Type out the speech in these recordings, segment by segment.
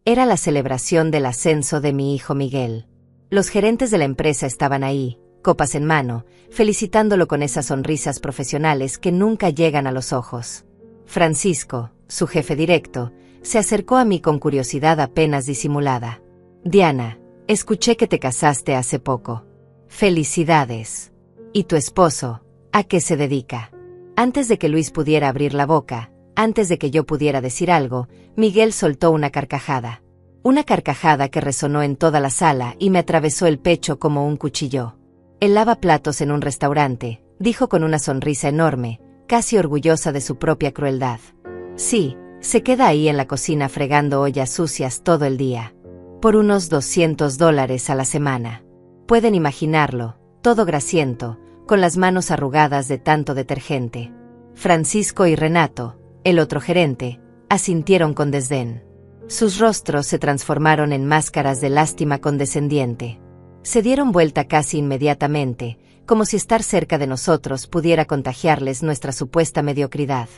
Era la celebración del ascenso de mi hijo Miguel. Los gerentes de la empresa estaban ahí, copas en mano, felicitándolo con esas sonrisas profesionales que nunca llegan a los ojos. Francisco, su jefe directo, se acercó a mí con curiosidad apenas disimulada. «Diana, escuché que te casaste hace poco. Felicidades. ¿Y tu esposo, a qué se dedica?» Antes de que Luis pudiera abrir la boca, antes de que yo pudiera decir algo, Miguel soltó una carcajada. Una carcajada que resonó en toda la sala y me atravesó el pecho como un cuchillo. «Él lava platos en un restaurante», dijo con una sonrisa enorme, casi orgullosa de su propia crueldad. «Sí, se queda ahí en la cocina fregando ollas sucias todo el día. Por unos $200 a la semana. Pueden imaginarlo, todo grasiento, con las manos arrugadas de tanto detergente». Francisco y Renato, el otro gerente, asintieron con desdén. Sus rostros se transformaron en máscaras de lástima condescendiente. Se dieron vuelta casi inmediatamente, como si estar cerca de nosotros pudiera contagiarles nuestra supuesta mediocridad.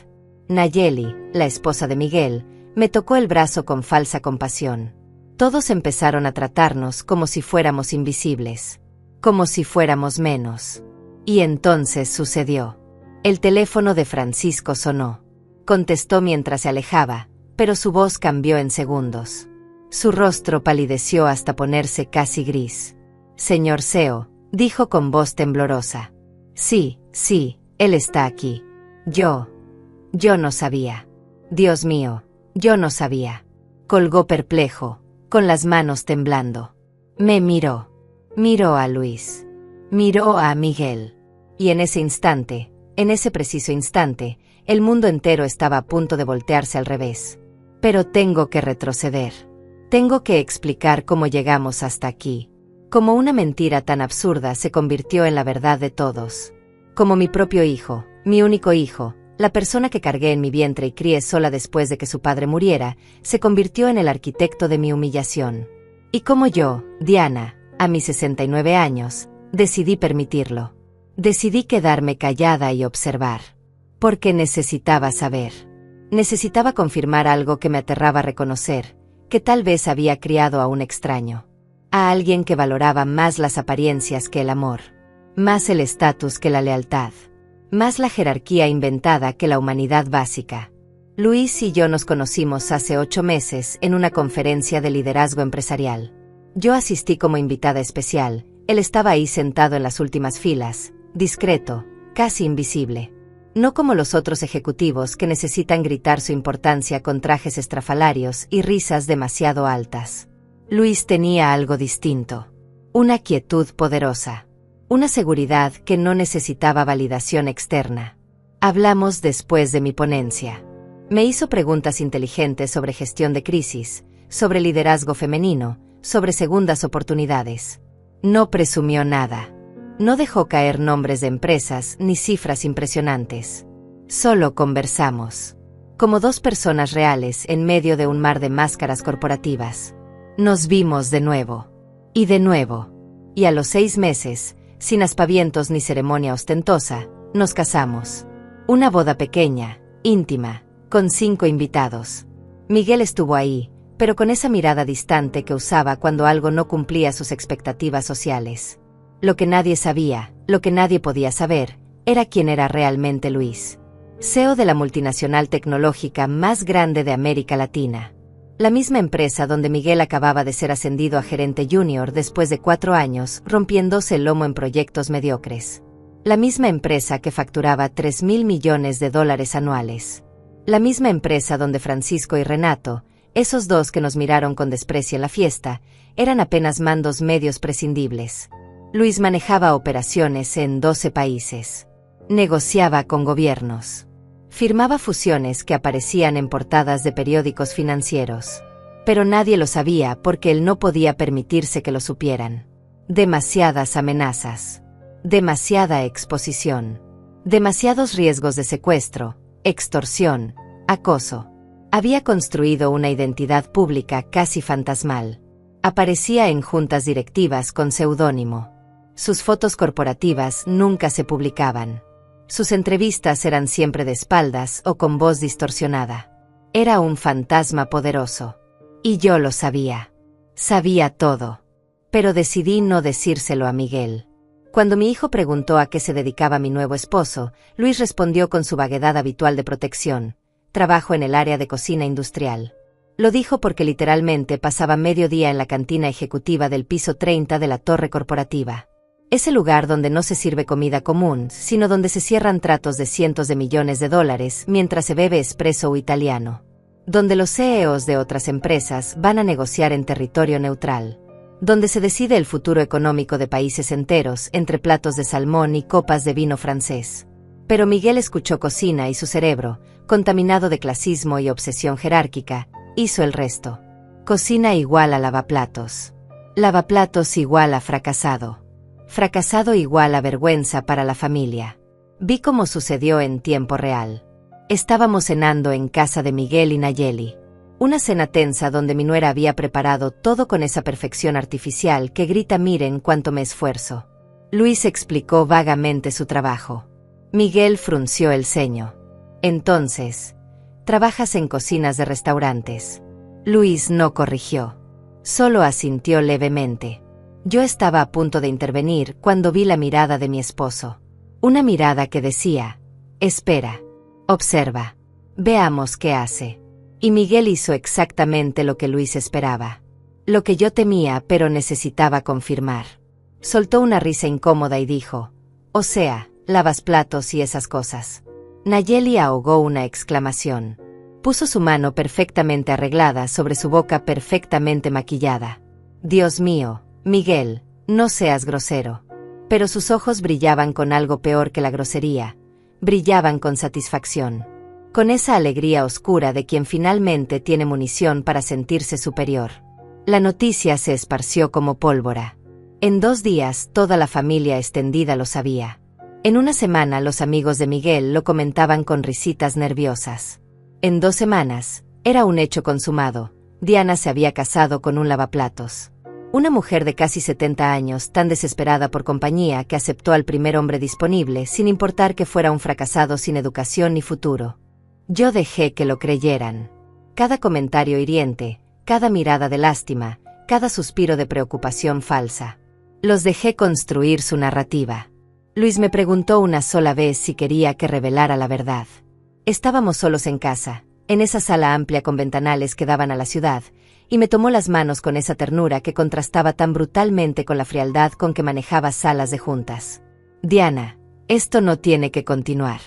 Nayeli, la esposa de Miguel, me tocó el brazo con falsa compasión. Todos empezaron a tratarnos como si fuéramos invisibles, como si fuéramos menos. Y entonces sucedió. El teléfono de Francisco sonó. Contestó mientras se alejaba, pero su voz cambió en segundos. Su rostro palideció hasta ponerse casi gris. «Señor CEO», dijo con voz temblorosa. Sí, él está aquí. Yo no sabía. Dios mío, yo no sabía». Colgó perplejo, con las manos temblando. Me miró. Miró a Luis. Miró a Miguel. Y en ese instante, en ese preciso instante, el mundo entero estaba a punto de voltearse al revés. Pero tengo que retroceder. Tengo que explicar cómo llegamos hasta aquí. Cómo una mentira tan absurda se convirtió en la verdad de todos. Como mi propio hijo, mi único hijo, la persona que cargué en mi vientre y crié sola después de que su padre muriera, se convirtió en el arquitecto de mi humillación. Y como yo, Diana, a mis 69 años, decidí permitirlo. Decidí quedarme callada y observar. Porque necesitaba saber. Necesitaba confirmar algo que me aterraba reconocer, que tal vez había criado a un extraño. A alguien que valoraba más las apariencias que el amor. Más el estatus que la lealtad. Más la jerarquía inventada que la humanidad básica. Luis y yo nos conocimos hace 8 meses en una conferencia de liderazgo empresarial. Yo asistí como invitada especial, él estaba ahí sentado en las últimas filas, discreto, casi invisible. No como los otros ejecutivos que necesitan gritar su importancia con trajes estrafalarios y risas demasiado altas. Luis tenía algo distinto. Una quietud poderosa. Una seguridad que no necesitaba validación externa. Hablamos después de mi ponencia. Me hizo preguntas inteligentes sobre gestión de crisis, sobre liderazgo femenino, sobre segundas oportunidades. No presumió nada. No dejó caer nombres de empresas ni cifras impresionantes. Solo conversamos. Como dos personas reales en medio de un mar de máscaras corporativas. Nos vimos de nuevo. Y de nuevo. Y a los 6 meses, sin aspavientos ni ceremonia ostentosa, nos casamos. Una boda pequeña, íntima, con 5 invitados. Miguel estuvo ahí, pero con esa mirada distante que usaba cuando algo no cumplía sus expectativas sociales. Lo que nadie sabía, lo que nadie podía saber, era quién era realmente Luis. CEO de la multinacional tecnológica más grande de América Latina. La misma empresa donde Miguel acababa de ser ascendido a gerente junior después de 4 años, rompiéndose el lomo en proyectos mediocres. La misma empresa que facturaba $3.000 millones anuales. La misma empresa donde Francisco y Renato, esos dos que nos miraron con desprecio en la fiesta, eran apenas mandos medios prescindibles. Luis manejaba operaciones en 12 países. Negociaba con gobiernos. Firmaba fusiones que aparecían en portadas de periódicos financieros. Pero nadie lo sabía porque él no podía permitirse que lo supieran. Demasiadas amenazas. Demasiada exposición. Demasiados riesgos de secuestro, extorsión, acoso. Había construido una identidad pública casi fantasmal. Aparecía en juntas directivas con seudónimo. Sus fotos corporativas nunca se publicaban. Sus entrevistas eran siempre de espaldas o con voz distorsionada. Era un fantasma poderoso. Y yo lo sabía. Sabía todo. Pero decidí no decírselo a Miguel. Cuando mi hijo preguntó a qué se dedicaba mi nuevo esposo, Luis respondió con su vaguedad habitual de protección: trabajo en el área de cocina industrial. Lo dijo porque literalmente pasaba medio día en la cantina ejecutiva del piso 30 de la torre corporativa. Ese lugar donde no se sirve comida común, sino donde se cierran tratos de cientos de millones de dólares mientras se bebe espresso italiano. Donde los CEOs de otras empresas van a negociar en territorio neutral. Donde se decide el futuro económico de países enteros entre platos de salmón y copas de vino francés. Pero Miguel escuchó cocina y su cerebro, contaminado de clasismo y obsesión jerárquica, hizo el resto. Cocina igual a lavaplatos. Lavaplatos igual a fracasado. Fracasado igual a vergüenza para la familia. Vi cómo sucedió en tiempo real. Estábamos cenando en casa de Miguel y Nayeli. Una cena tensa donde mi nuera había preparado todo con esa perfección artificial que grita: miren cuánto me esfuerzo. Luis explicó vagamente su trabajo. Miguel frunció el ceño. Entonces, ¿trabajas en cocinas de restaurantes? Luis no corrigió. Solo asintió levemente. Yo estaba a punto de intervenir cuando vi la mirada de mi esposo. Una mirada que decía: espera, observa, veamos qué hace. Y Miguel hizo exactamente lo que Luis esperaba. Lo que yo temía pero necesitaba confirmar. Soltó una risa incómoda y dijo: o sea, lavas platos y esas cosas. Nayeli ahogó una exclamación. Puso su mano perfectamente arreglada sobre su boca perfectamente maquillada. Dios mío, Miguel, no seas grosero. Pero sus ojos brillaban con algo peor que la grosería. Brillaban con satisfacción. Con esa alegría oscura de quien finalmente tiene munición para sentirse superior. La noticia se esparció como pólvora. En 2 días toda la familia extendida lo sabía. En una semana los amigos de Miguel lo comentaban con risitas nerviosas. En 2 semanas, era un hecho consumado. Diana se había casado con un lavaplatos. Una mujer de casi 70 años, tan desesperada por compañía que aceptó al primer hombre disponible sin importar que fuera un fracasado sin educación ni futuro. Yo dejé que lo creyeran. Cada comentario hiriente, cada mirada de lástima, cada suspiro de preocupación falsa. Los dejé construir su narrativa. Luis me preguntó una sola vez si quería que revelara la verdad. Estábamos solos en casa, en esa sala amplia con ventanales que daban a la ciudad, y me tomó las manos con esa ternura que contrastaba tan brutalmente con la frialdad con que manejaba salas de juntas. Diana, esto no tiene que continuar.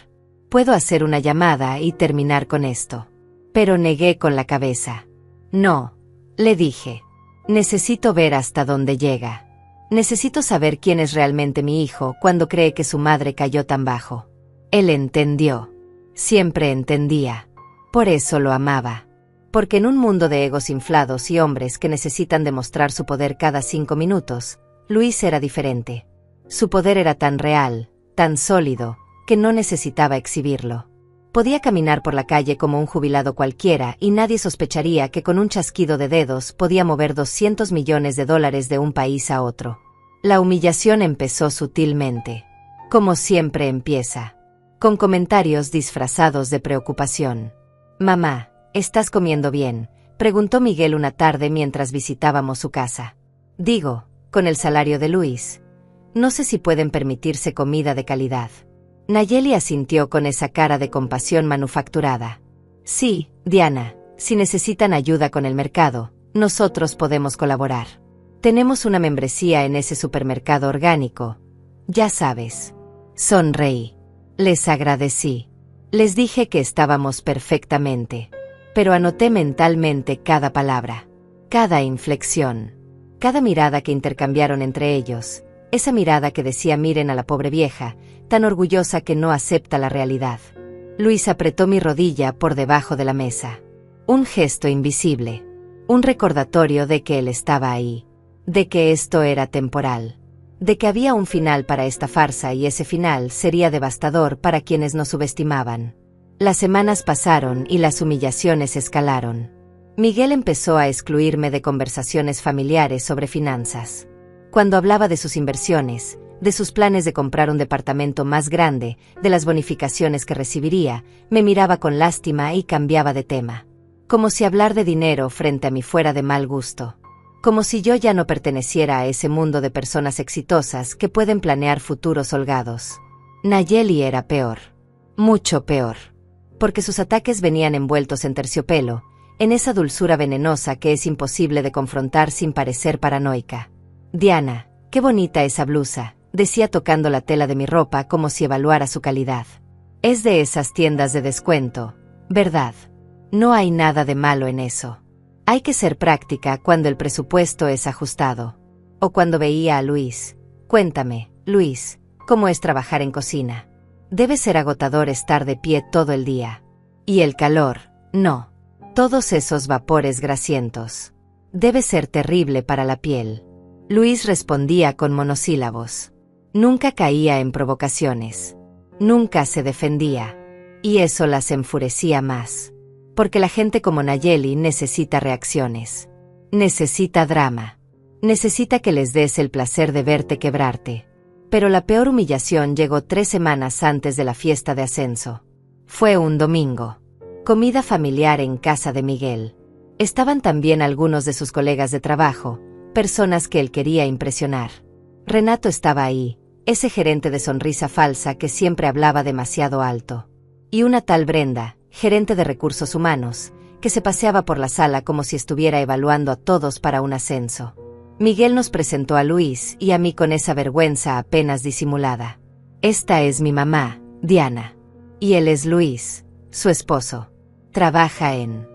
Puedo hacer una llamada y terminar con esto. Pero negué con la cabeza. No, le dije. Necesito ver hasta dónde llega. Necesito saber quién es realmente mi hijo cuando cree que su madre cayó tan bajo. Él entendió. Siempre entendía. Por eso lo amaba. Porque en un mundo de egos inflados y hombres que necesitan demostrar su poder cada 5 minutos, Luis era diferente. Su poder era tan real, tan sólido, que no necesitaba exhibirlo. Podía caminar por la calle como un jubilado cualquiera y nadie sospecharía que con un chasquido de dedos podía mover $200 millones de un país a otro. La humillación empezó sutilmente. Como siempre empieza. Con comentarios disfrazados de preocupación. «Mamá, ¿estás comiendo bien?», preguntó Miguel una tarde mientras visitábamos su casa. Digo, con el salario de Luis. No sé si pueden permitirse comida de calidad. Nayeli asintió con esa cara de compasión manufacturada. Sí, Diana, si necesitan ayuda con el mercado, nosotros podemos colaborar. Tenemos una membresía en ese supermercado orgánico. Ya sabes. Sonreí. Les agradecí. Les dije que estábamos perfectamente. Pero anoté mentalmente cada palabra, cada inflexión, cada mirada que intercambiaron entre ellos. Esa mirada que decía: miren a la pobre vieja, tan orgullosa que no acepta la realidad. Luis apretó mi rodilla por debajo de la mesa. Un gesto invisible. Un recordatorio de que él estaba ahí. De que esto era temporal. De que había un final para esta farsa y ese final sería devastador para quienes nos subestimaban. Las semanas pasaron y las humillaciones escalaron. Miguel empezó a excluirme de conversaciones familiares sobre finanzas. Cuando hablaba de sus inversiones, de sus planes de comprar un departamento más grande, de las bonificaciones que recibiría, me miraba con lástima y cambiaba de tema. como si hablar de dinero frente a mí fuera de mal gusto. Como si yo ya no perteneciera a ese mundo de personas exitosas que pueden planear futuros holgados. Nayeli era peor. Mucho peor. Porque sus ataques venían envueltos en terciopelo, en esa dulzura venenosa que es imposible de confrontar sin parecer paranoica. «Diana, qué bonita esa blusa», decía tocando la tela de mi ropa como si evaluara su calidad. «Es de esas tiendas de descuento, ¿verdad? No hay nada de malo en eso. Hay que ser práctica cuando el presupuesto es ajustado». O cuando veía a Luis. «Cuéntame, Luis, ¿cómo es trabajar en cocina? Debe ser agotador estar de pie todo el día. Y el calor, no. Todos esos vapores grasientos. Debe ser terrible para la piel». Luis respondía con monosílabos. Nunca caía en provocaciones. Nunca se defendía. Y eso las enfurecía más. Porque la gente como Nayeli necesita reacciones. Necesita drama. Necesita que les des el placer de verte quebrarte. Pero la peor humillación llegó 3 semanas antes de la fiesta de ascenso. Fue un domingo. Comida familiar en casa de Miguel. Estaban también algunos de sus colegas de trabajo, personas que él quería impresionar. Renato estaba ahí, ese gerente de sonrisa falsa que siempre hablaba demasiado alto. Y una tal Brenda, gerente de recursos humanos, que se paseaba por la sala como si estuviera evaluando a todos para un ascenso. Miguel nos presentó a Luis y a mí con esa vergüenza apenas disimulada. «Esta es mi mamá, Diana. Y él es Luis, su esposo. Trabaja en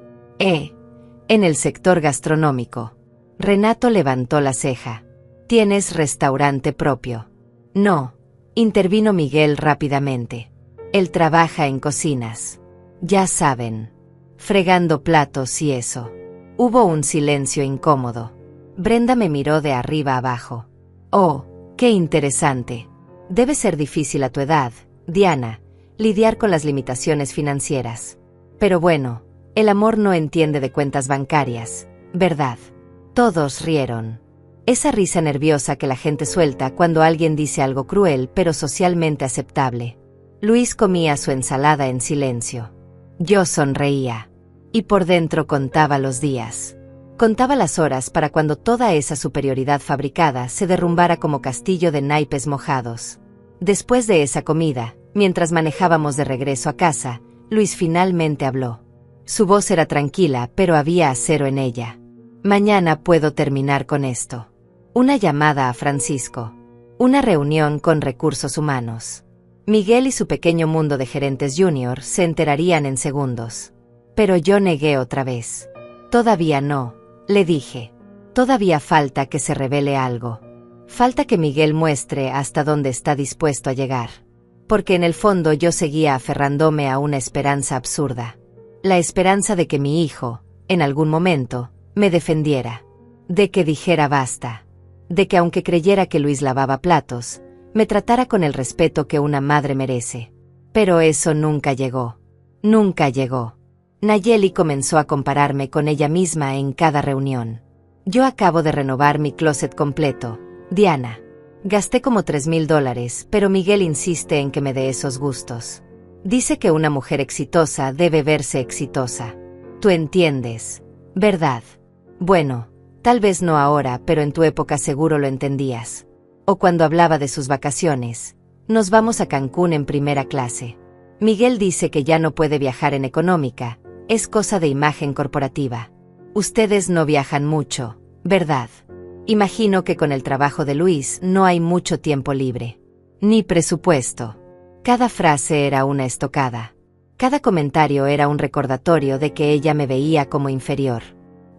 el sector gastronómico». Renato levantó la ceja. «¿Tienes restaurante propio?» «No», intervino Miguel rápidamente. «Él trabaja en cocinas. Ya saben. Fregando platos y eso». Hubo un silencio incómodo. Brenda me miró de arriba abajo. «Oh, qué interesante. Debe ser difícil a tu edad, Diana, lidiar con las limitaciones financieras. Pero bueno, el amor no entiende de cuentas bancarias, ¿verdad?» Todos rieron. Esa risa nerviosa que la gente suelta cuando alguien dice algo cruel pero socialmente aceptable. Luis comía su ensalada en silencio. Yo sonreía. Y por dentro contaba los días. Contaba las horas para cuando toda esa superioridad fabricada se derrumbara como castillo de naipes mojados. Después de esa comida, mientras manejábamos de regreso a casa, Luis finalmente habló. Su voz era tranquila, pero había acero en ella. «Mañana puedo terminar con esto. Una llamada a Francisco. Una reunión con recursos humanos. Miguel y su pequeño mundo de gerentes junior se enterarían en segundos». Pero yo negué otra vez. «Todavía no», le dije. «Todavía falta que se revele algo. Falta que Miguel muestre hasta dónde está dispuesto a llegar». Porque en el fondo yo seguía aferrándome a una esperanza absurda. La esperanza de que mi hijo, en algún momento, me defendiera. De que dijera basta. De que aunque creyera que Luis lavaba platos, me tratara con el respeto que una madre merece. Pero eso nunca llegó. Nunca llegó. Nayeli comenzó a compararme con ella misma en cada reunión. «Yo acabo de renovar mi closet completo, Diana. Gasté como $3,000, pero Miguel insiste en que me dé esos gustos. Dice que una mujer exitosa debe verse exitosa. Tú entiendes, ¿verdad? Bueno, tal vez no ahora, pero en tu época seguro lo entendías». O cuando hablaba de sus vacaciones. «Nos vamos a Cancún en primera clase. Miguel dice que ya no puede viajar en económica, es cosa de imagen corporativa. Ustedes no viajan mucho, ¿verdad? Imagino que con el trabajo de Luis no hay mucho tiempo libre. Ni presupuesto». Cada frase era una estocada. Cada comentario era un recordatorio de que ella me veía como inferior.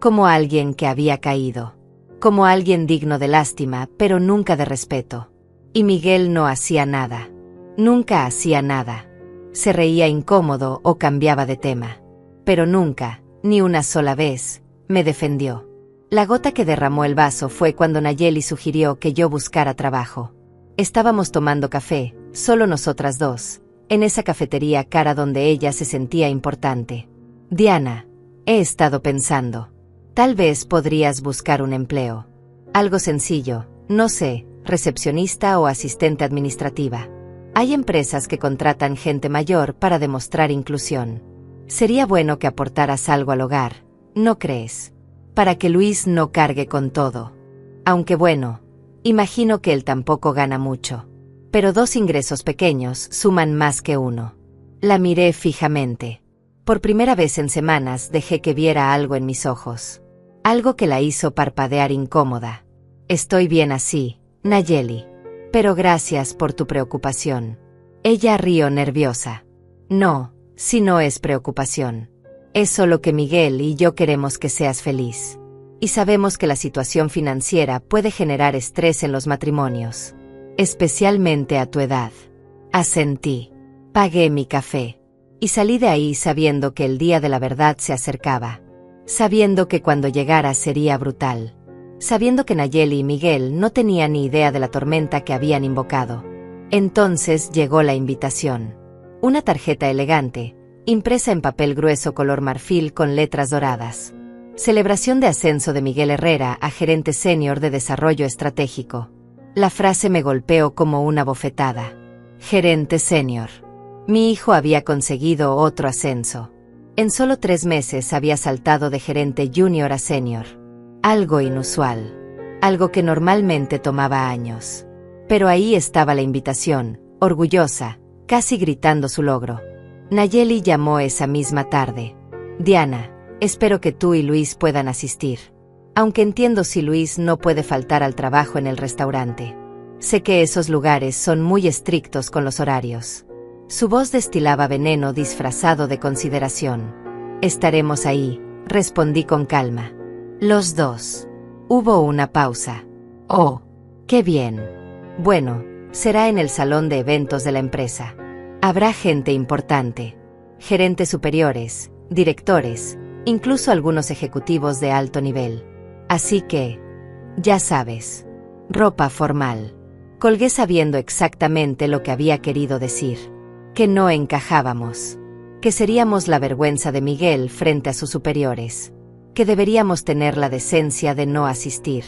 Como alguien que había caído. Como alguien digno de lástima, pero nunca de respeto. Y Miguel no hacía nada. Nunca hacía nada. Se reía incómodo o cambiaba de tema. Pero nunca, ni una sola vez, me defendió. La gota que derramó el vaso fue cuando Nayeli sugirió que yo buscara trabajo. Estábamos tomando café, solo nosotras dos, en esa cafetería cara donde ella se sentía importante. «Diana, he estado pensando. Tal vez podrías buscar un empleo. Algo sencillo, no sé, recepcionista o asistente administrativa. Hay empresas que contratan gente mayor para demostrar inclusión. Sería bueno que aportaras algo al hogar, ¿no crees? Para que Luis no cargue con todo. Aunque bueno, imagino que él tampoco gana mucho. Pero 2 ingresos pequeños suman más que uno. La miré fijamente. Por primera vez en semanas dejé que viera algo en mis ojos. Algo que la hizo parpadear incómoda. Estoy bien así, Nayeli. Pero gracias por tu preocupación. Ella rió nerviosa. No, si no es preocupación. Es solo que Miguel y yo queremos que seas feliz. Y sabemos que la situación financiera puede generar estrés en los matrimonios. Especialmente a tu edad. Asentí. Pagué mi café. Y salí de ahí sabiendo que el día de la verdad se acercaba. Sabiendo que cuando llegara sería brutal. Sabiendo que Nayeli y Miguel no tenían ni idea de la tormenta que habían invocado. Entonces llegó la invitación. Una tarjeta elegante, impresa en papel grueso color marfil con letras doradas. Celebración de ascenso de Miguel Herrera a gerente senior de desarrollo estratégico. La frase me golpeó como una bofetada. Gerente senior. Mi hijo había conseguido otro ascenso. En solo 3 meses había saltado de gerente junior a senior. Algo inusual. Algo que normalmente tomaba años. Pero ahí estaba la invitación, orgullosa, casi gritando su logro. Nayeli llamó esa misma tarde. Diana, espero que tú y Luis puedan asistir. Aunque entiendo si Luis no puede faltar al trabajo en el restaurante. Sé que esos lugares son muy estrictos con los horarios. Su voz destilaba veneno disfrazado de consideración. Estaremos ahí, respondí con calma. Los dos. Hubo una pausa. Oh, qué bien. Bueno, será en el salón de eventos de la empresa. Habrá gente importante. Gerentes superiores, directores, incluso algunos ejecutivos de alto nivel. Así que, ya sabes, ropa formal. Colgué sabiendo exactamente lo que había querido decir. Que no encajábamos. Que seríamos la vergüenza de Miguel frente a sus superiores. Que deberíamos tener la decencia de no asistir.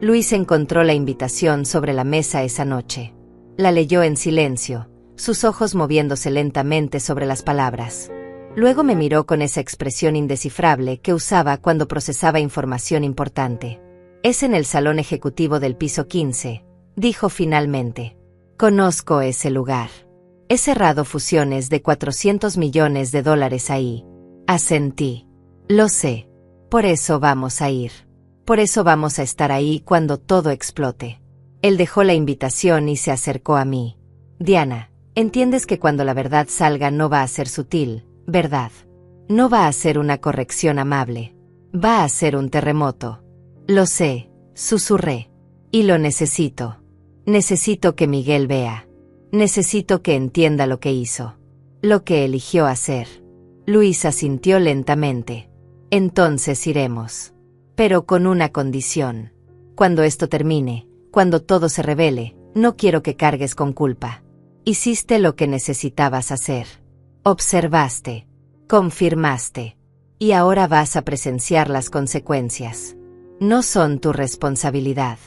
Luis encontró la invitación sobre la mesa esa noche. La leyó en silencio, sus ojos moviéndose lentamente sobre las palabras. Luego me miró con esa expresión indescifrable que usaba cuando procesaba información importante. Es en el salón ejecutivo del piso 15, dijo finalmente. Conozco ese lugar. He cerrado fusiones de $400 millones ahí. Asentí. Lo sé. Por eso vamos a ir. Por eso vamos a estar ahí cuando todo explote. Él dejó la invitación y se acercó a mí. Diana, entiendes que cuando la verdad salga no va a ser sutil, ¿verdad? No va a ser una corrección amable. Va a ser un terremoto. Lo sé, susurré. Y lo necesito. Necesito que Miguel vea. Necesito que entienda lo que hizo. Lo que eligió hacer. Luis asintió lentamente. Entonces iremos. Pero con una condición. Cuando esto termine, cuando todo se revele, no quiero que cargues con culpa. Hiciste lo que necesitabas hacer. Observaste. Confirmaste. Y ahora vas a presenciar las consecuencias. No son tu responsabilidad.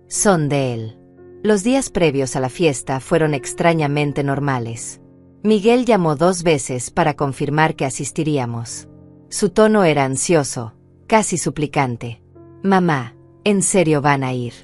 Son de él. Los días previos a la fiesta fueron extrañamente normales. Miguel llamó 2 veces para confirmar que asistiríamos. Su tono era ansioso, casi suplicante. Mamá, ¿en serio van a ir?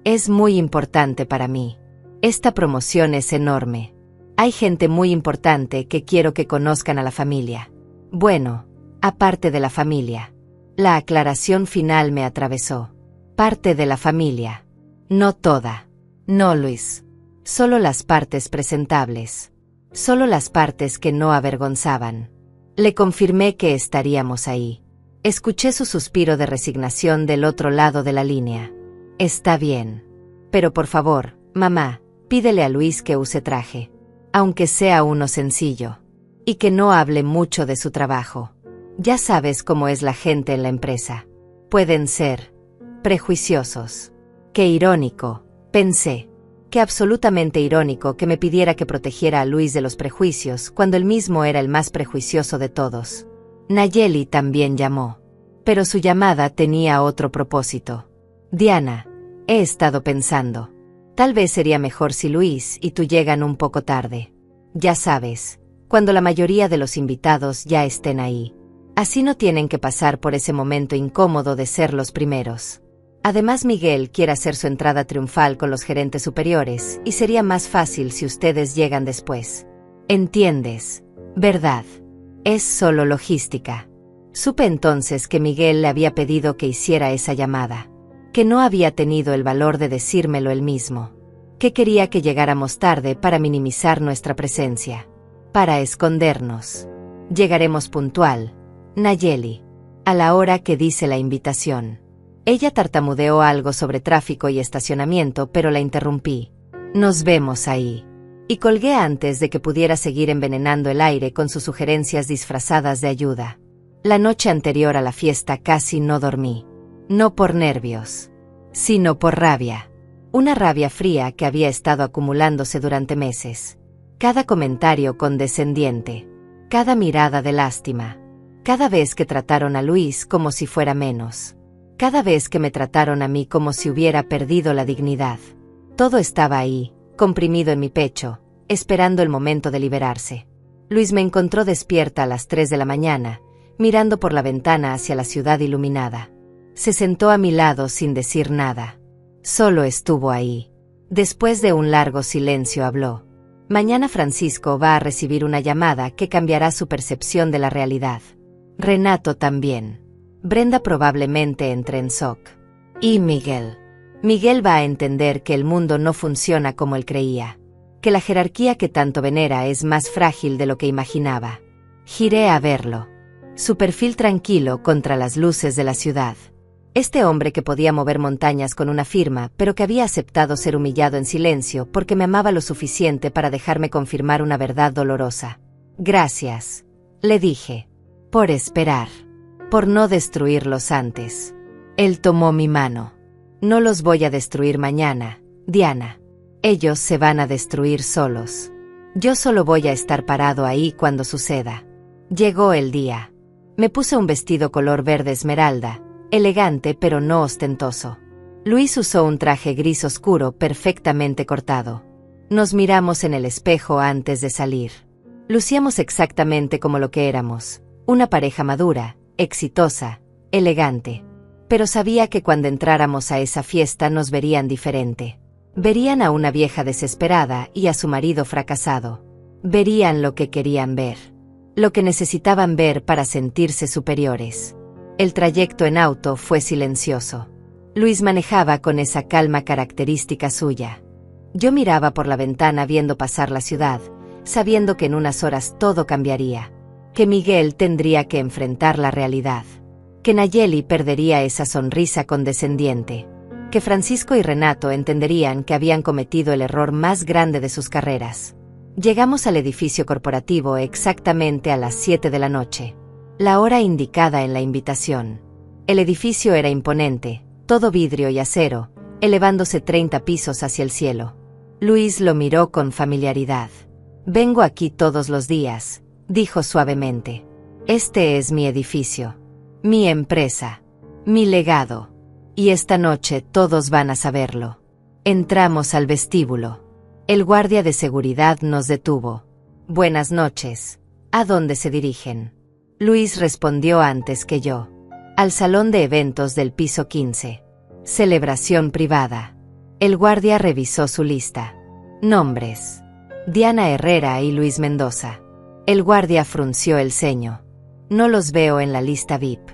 Es muy importante para mí. Esta promoción es enorme. Hay gente muy importante que quiero que conozcan a la familia. Bueno, aparte de la familia. La aclaración final me atravesó. Parte de la familia. No toda. No, Luis. Solo las partes presentables. Solo las partes que no avergonzaban. Le confirmé que estaríamos ahí. Escuché su suspiro de resignación del otro lado de la línea. Está bien. Pero por favor, mamá, pídele a Luis que use traje. Aunque sea uno sencillo. Y que no hable mucho de su trabajo. Ya sabes cómo es la gente en la empresa. Pueden ser prejuiciosos. Qué irónico, pensé. Qué absolutamente irónico que me pidiera que protegiera a Luis de los prejuicios cuando él mismo era el más prejuicioso de todos. Nayeli también llamó. Pero su llamada tenía otro propósito. Diana, he estado pensando. Tal vez sería mejor si Luis y tú llegan un poco tarde. Ya sabes, cuando la mayoría de los invitados ya estén ahí. Así no tienen que pasar por ese momento incómodo de ser los primeros. Además, Miguel quiere hacer su entrada triunfal con los gerentes superiores, y sería más fácil si ustedes llegan después. ¿Entiendes? ¿Verdad? Es solo logística. Supe entonces que Miguel le había pedido que hiciera esa llamada, que no había tenido el valor de decírmelo él mismo, que quería que llegáramos tarde para minimizar nuestra presencia, para escondernos. Llegaremos puntual, Nayeli, a la hora que dice la invitación. Ella tartamudeó algo sobre tráfico y estacionamiento, pero la interrumpí. Nos vemos ahí. Y colgué antes de que pudiera seguir envenenando el aire con sus sugerencias disfrazadas de ayuda. La noche anterior a la fiesta casi no dormí. No por nervios, sino por rabia. Una rabia fría que había estado acumulándose durante meses. Cada comentario condescendiente, cada mirada de lástima, cada vez que trataron a Luis como si fuera menos. Cada vez que me trataron a mí como si hubiera perdido la dignidad. Todo estaba ahí, comprimido en mi pecho, esperando el momento de liberarse. Luis me encontró despierta a las 3 de la mañana, mirando por la ventana hacia la ciudad iluminada. Se sentó a mi lado sin decir nada. Solo estuvo ahí. Después de un largo silencio habló. Mañana Francisco va a recibir una llamada que cambiará su percepción de la realidad. Renato también. Brenda probablemente entre en shock. Y Miguel. Miguel va a entender que el mundo no funciona como él creía, que la jerarquía que tanto venera es más frágil de lo que imaginaba. Giré a verlo. Su perfil tranquilo contra las luces de la ciudad. Este hombre que podía mover montañas con una firma, pero que había aceptado ser humillado en silencio porque me amaba lo suficiente para dejarme confirmar una verdad dolorosa. Gracias, le dije, por esperar. Por no destruirlos antes. Él tomó mi mano. No los voy a destruir mañana, Diana. Ellos se van a destruir solos. Yo solo voy a estar parado ahí cuando suceda. Llegó el día. Me puse un vestido color verde esmeralda, elegante pero no ostentoso. Luis usó un traje gris oscuro perfectamente cortado. Nos miramos en el espejo antes de salir. Lucíamos exactamente como lo que éramos, una pareja madura, exitosa, elegante. Pero sabía que cuando entráramos a esa fiesta nos verían diferente. Verían a una vieja desesperada y a su marido fracasado. Verían lo que querían ver. Lo que necesitaban ver para sentirse superiores. El trayecto en auto fue silencioso. Luis manejaba con esa calma característica suya. Yo miraba por la ventana viendo pasar la ciudad, sabiendo que en unas horas todo cambiaría. Que Miguel tendría que enfrentar la realidad. Que Nayeli perdería esa sonrisa condescendiente. Que Francisco y Renato entenderían que habían cometido el error más grande de sus carreras. Llegamos al edificio corporativo exactamente a las 7 de la noche. La hora indicada en la invitación. El edificio era imponente, todo vidrio y acero, elevándose 30 pisos hacia el cielo. Luis lo miró con familiaridad. Vengo aquí todos los días, dijo suavemente. Este es mi edificio, mi empresa, mi legado. Y esta noche todos van a saberlo. Entramos al vestíbulo. El guardia de seguridad nos detuvo. Buenas noches. ¿A dónde se dirigen? Luis respondió antes que yo. Al salón de eventos del piso 15. Celebración privada. El guardia revisó su lista. Nombres. Diana Herrera y Luis Mendoza. El guardia frunció el ceño. No los veo en la lista VIP.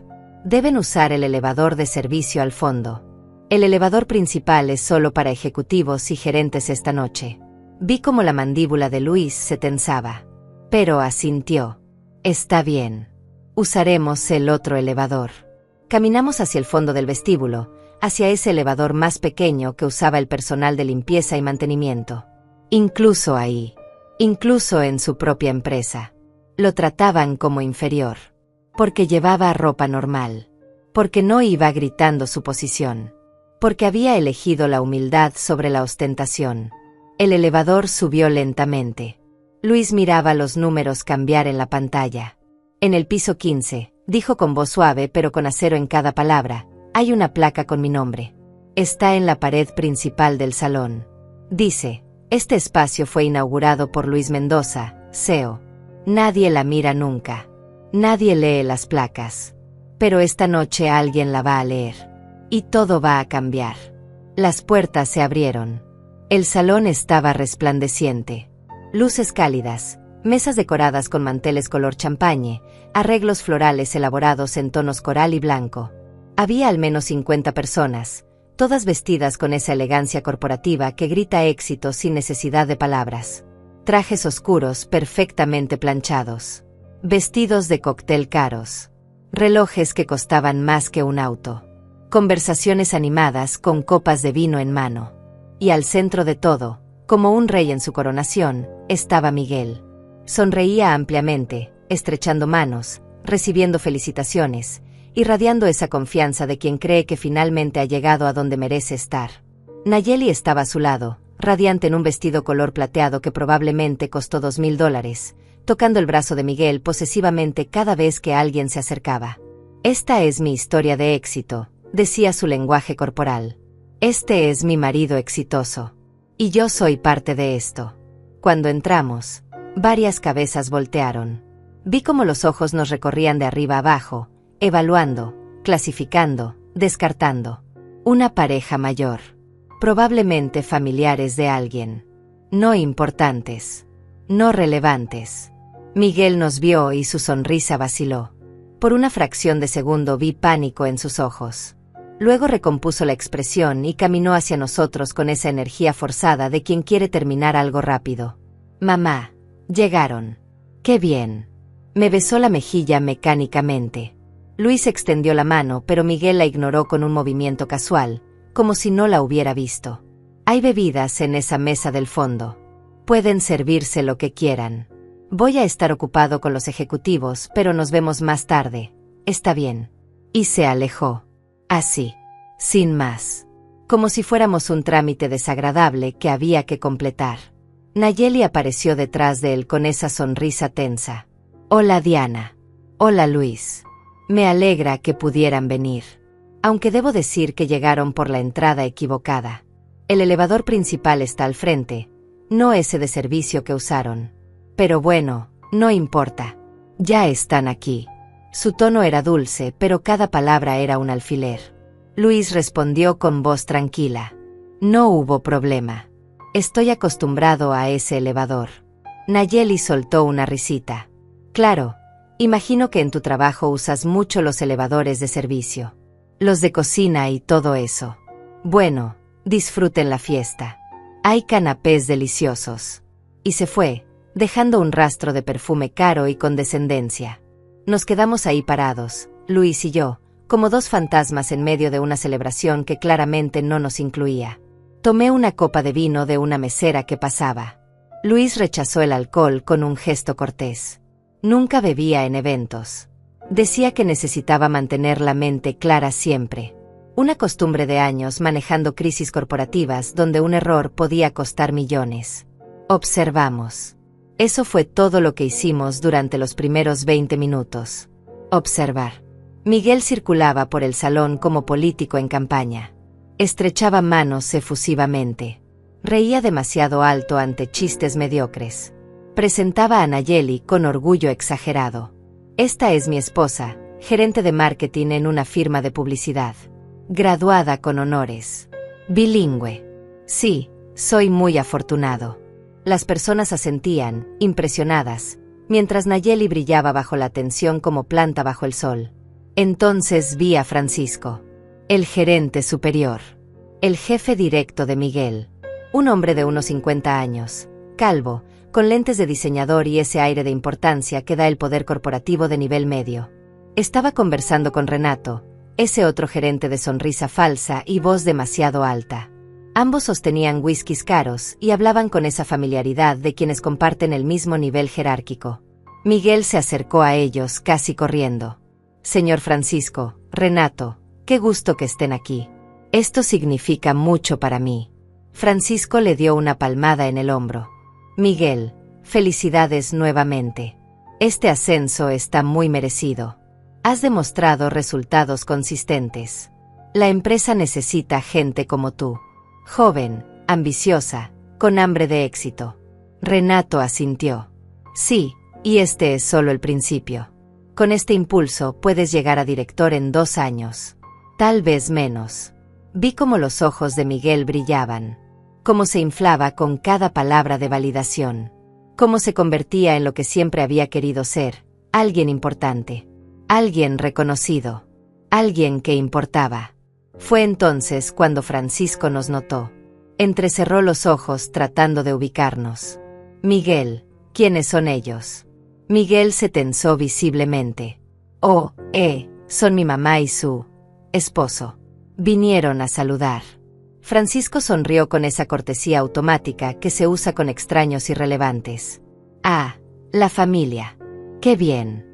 Deben usar el elevador de servicio al fondo. El elevador principal es solo para ejecutivos y gerentes esta noche. Vi cómo la mandíbula de Luis se tensaba. Pero asintió. Está bien. Usaremos el otro elevador. Caminamos hacia el fondo del vestíbulo, hacia ese elevador más pequeño que usaba el personal de limpieza y mantenimiento. Incluso ahí. Incluso en su propia empresa. Lo trataban como inferior. Porque llevaba ropa normal. Porque no iba gritando su posición. Porque había elegido la humildad sobre la ostentación. El elevador subió lentamente. Luis miraba los números cambiar en la pantalla. En el piso 15, dijo con voz suave pero con acero en cada palabra, hay una placa con mi nombre. Está en la pared principal del salón. Dice, este espacio fue inaugurado por Luis Mendoza, CEO. Nadie la mira nunca. Nadie lee las placas. Pero esta noche alguien la va a leer. Y todo va a cambiar. Las puertas se abrieron. El salón estaba resplandeciente. Luces cálidas, mesas decoradas con manteles color champañe, arreglos florales elaborados en tonos coral y blanco. Había al menos 50 personas, todas vestidas con esa elegancia corporativa que grita éxito sin necesidad de palabras. Trajes oscuros perfectamente planchados. Vestidos de cóctel caros. Relojes que costaban más que un auto. Conversaciones animadas con copas de vino en mano. Y al centro de todo, como un rey en su coronación, estaba Miguel. Sonreía ampliamente, estrechando manos, recibiendo felicitaciones, irradiando esa confianza de quien cree que finalmente ha llegado a donde merece estar. Nayeli estaba a su lado, radiante en un vestido color plateado que probablemente costó $2,000, tocando el brazo de Miguel posesivamente cada vez que alguien se acercaba. Esta es mi historia de éxito, decía su lenguaje corporal. Este es mi marido exitoso. Y yo soy parte de esto. Cuando entramos, varias cabezas voltearon. Vi cómo los ojos nos recorrían de arriba abajo, evaluando, clasificando, descartando. Una pareja mayor. Probablemente familiares de alguien. No importantes. No relevantes. Miguel nos vio y su sonrisa vaciló. Por una fracción de segundo vi pánico en sus ojos. Luego recompuso la expresión y caminó hacia nosotros con esa energía forzada de quien quiere terminar algo rápido. Mamá, llegaron. ¡Qué bien! Me besó la mejilla mecánicamente. Luis extendió la mano, pero Miguel la ignoró con un movimiento casual, como si no la hubiera visto. Hay bebidas en esa mesa del fondo. Pueden servirse lo que quieran. Voy a estar ocupado con los ejecutivos, pero nos vemos más tarde. Está bien. Y se alejó. Así, sin más. Como si fuéramos un trámite desagradable que había que completar. Nayeli apareció detrás de él con esa sonrisa tensa. Hola Diana. Hola Luis. Me alegra que pudieran venir. Aunque debo decir que llegaron por la entrada equivocada. El elevador principal está al frente, no ese de servicio que usaron. Pero bueno, no importa. Ya están aquí. Su tono era dulce, pero cada palabra era un alfiler. Luis respondió con voz tranquila. No hubo problema. Estoy acostumbrado a ese elevador. Nayeli soltó una risita. Claro, imagino que en tu trabajo usas mucho los elevadores de servicio. Los de cocina y todo eso. Bueno, disfruten la fiesta. Hay canapés deliciosos. Y se fue, dejando un rastro de perfume caro y condescendencia. Nos quedamos ahí parados, Luis y yo, como dos fantasmas en medio de una celebración que claramente no nos incluía. Tomé una copa de vino de una mesera que pasaba. Luis rechazó el alcohol con un gesto cortés. Nunca bebía en eventos. Decía que necesitaba mantener la mente clara siempre. Una costumbre de años manejando crisis corporativas donde un error podía costar millones. Observamos. Eso fue todo lo que hicimos durante los primeros 20 minutos. Observar. Miguel circulaba por el salón como político en campaña. Estrechaba manos efusivamente. Reía demasiado alto ante chistes mediocres. Presentaba a Nayeli con orgullo exagerado. Esta es mi esposa, gerente de marketing en una firma de publicidad. Graduada con honores. Bilingüe. Sí, soy muy afortunado. Las personas asentían, impresionadas, mientras Nayeli brillaba bajo la atención como planta bajo el sol. Entonces vi a Francisco, el gerente superior, el jefe directo de Miguel, un hombre de unos 50 años, calvo, con lentes de diseñador y ese aire de importancia que da el poder corporativo de nivel medio. Estaba conversando con Renato, ese otro gerente de sonrisa falsa y voz demasiado alta. Ambos sostenían whiskies caros y hablaban con esa familiaridad de quienes comparten el mismo nivel jerárquico. Miguel se acercó a ellos casi corriendo. Señor Francisco, Renato, qué gusto que estén aquí. Esto significa mucho para mí. Francisco le dio una palmada en el hombro. Miguel, felicidades nuevamente. Este ascenso está muy merecido. Has demostrado resultados consistentes. La empresa necesita gente como tú. Joven, ambiciosa, con hambre de éxito. Renato asintió. Sí, Y este es solo el principio. Con este impulso puedes llegar a director en 2 años. Tal vez menos. Vi cómo los ojos de Miguel brillaban, cómo se inflaba con cada palabra de validación, cómo se convertía en lo que siempre había querido ser, alguien importante, alguien reconocido, alguien que importaba. Fue entonces cuando Francisco nos notó. Entrecerró los ojos tratando de ubicarnos. Miguel, ¿quiénes son ellos? Miguel se tensó visiblemente. Oh, son mi mamá y su esposo. Vinieron a saludar. Francisco sonrió con esa cortesía automática que se usa con extraños irrelevantes. Ah, la familia. ¡Qué bien!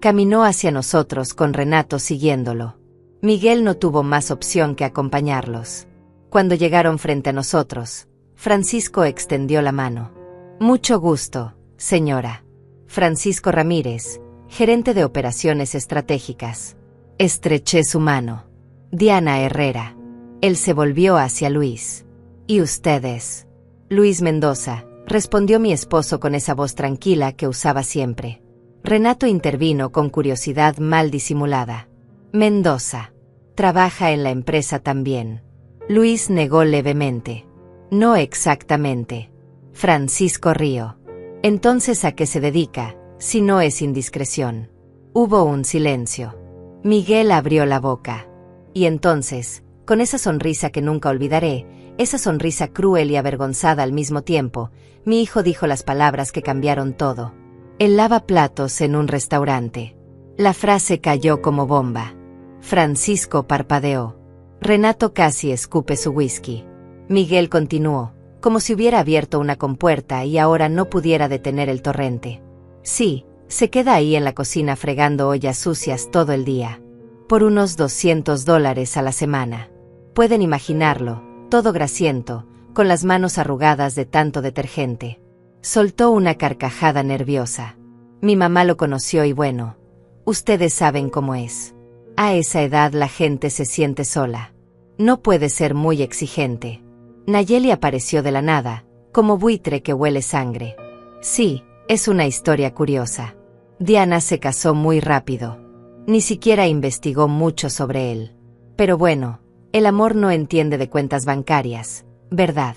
Caminó hacia nosotros con Renato siguiéndolo. Miguel no tuvo más opción que acompañarlos. Cuando llegaron frente a nosotros, Francisco extendió la mano. Mucho gusto, señora. Francisco Ramírez, gerente de operaciones estratégicas. Estreché su mano. Diana Herrera. Él se volvió hacia Luis. ¿Y ustedes? Luis Mendoza, respondió mi esposo con esa voz tranquila que usaba siempre. Renato intervino con curiosidad mal disimulada. Mendoza. Trabaja en la empresa también. Luis negó levemente. No exactamente. Francisco rió. Entonces, ¿a qué se dedica, si no es indiscreción? Hubo un silencio. Miguel abrió la boca. Y entonces, con esa sonrisa que nunca olvidaré, esa sonrisa cruel y avergonzada al mismo tiempo, mi hijo dijo las palabras que cambiaron todo. Él lava platos en un restaurante. La frase cayó como bomba. Francisco parpadeó. Renato casi escupe su whisky. Miguel continuó, como si hubiera abierto una compuerta y ahora no pudiera detener el torrente. Sí, se queda ahí en la cocina fregando ollas sucias todo el día. Por unos $200 a la semana. Pueden imaginarlo, todo grasiento, con las manos arrugadas de tanto detergente. Soltó una carcajada nerviosa. Mi mamá lo conoció y bueno, ustedes saben cómo es. A esa edad la gente se siente sola. No puede ser muy exigente. Nayeli apareció de la nada, como buitre que huele sangre. Sí, es una historia curiosa. Diana se casó muy rápido. Ni siquiera investigó mucho sobre él. Pero bueno, el amor no entiende de cuentas bancarias, ¿verdad?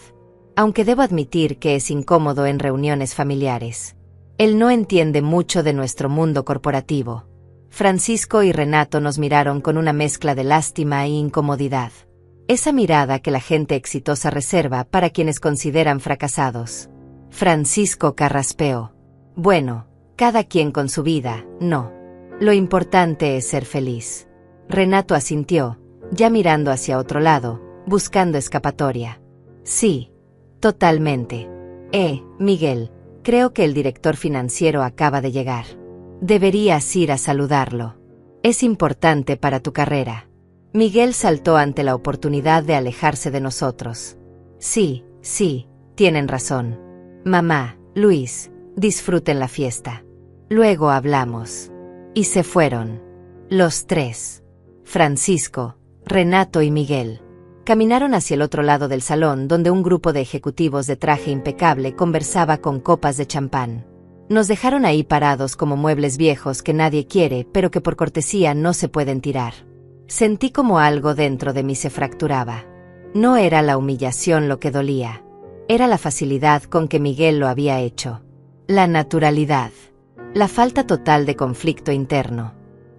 Aunque debo admitir que es incómodo en reuniones familiares. Él no entiende mucho de nuestro mundo corporativo. Francisco y Renato nos miraron con una mezcla de lástima e incomodidad. Esa mirada que la gente exitosa reserva para quienes consideran fracasados. Francisco carraspeó. Bueno, cada quien con su vida, ¿no? Lo importante es ser feliz. Renato asintió, ya mirando hacia otro lado, buscando escapatoria. Sí, totalmente. Miguel, creo que el director financiero acaba de llegar. Deberías ir a saludarlo. Es importante para tu carrera. Miguel saltó ante la oportunidad de alejarse de nosotros. Sí, tienen razón. Mamá, Luis, disfruten la fiesta. Luego hablamos. Y se fueron. Los tres. Francisco, Renato y Miguel. Caminaron hacia el otro lado del salón donde un grupo de ejecutivos de traje impecable conversaba con copas de champán. Nos dejaron ahí parados como muebles viejos que nadie quiere pero que por cortesía no se pueden tirar. Sentí como algo dentro de mí se fracturaba. No era la humillación lo que dolía. Era la facilidad con que Miguel lo había hecho. La naturalidad. La falta total de conflicto interno.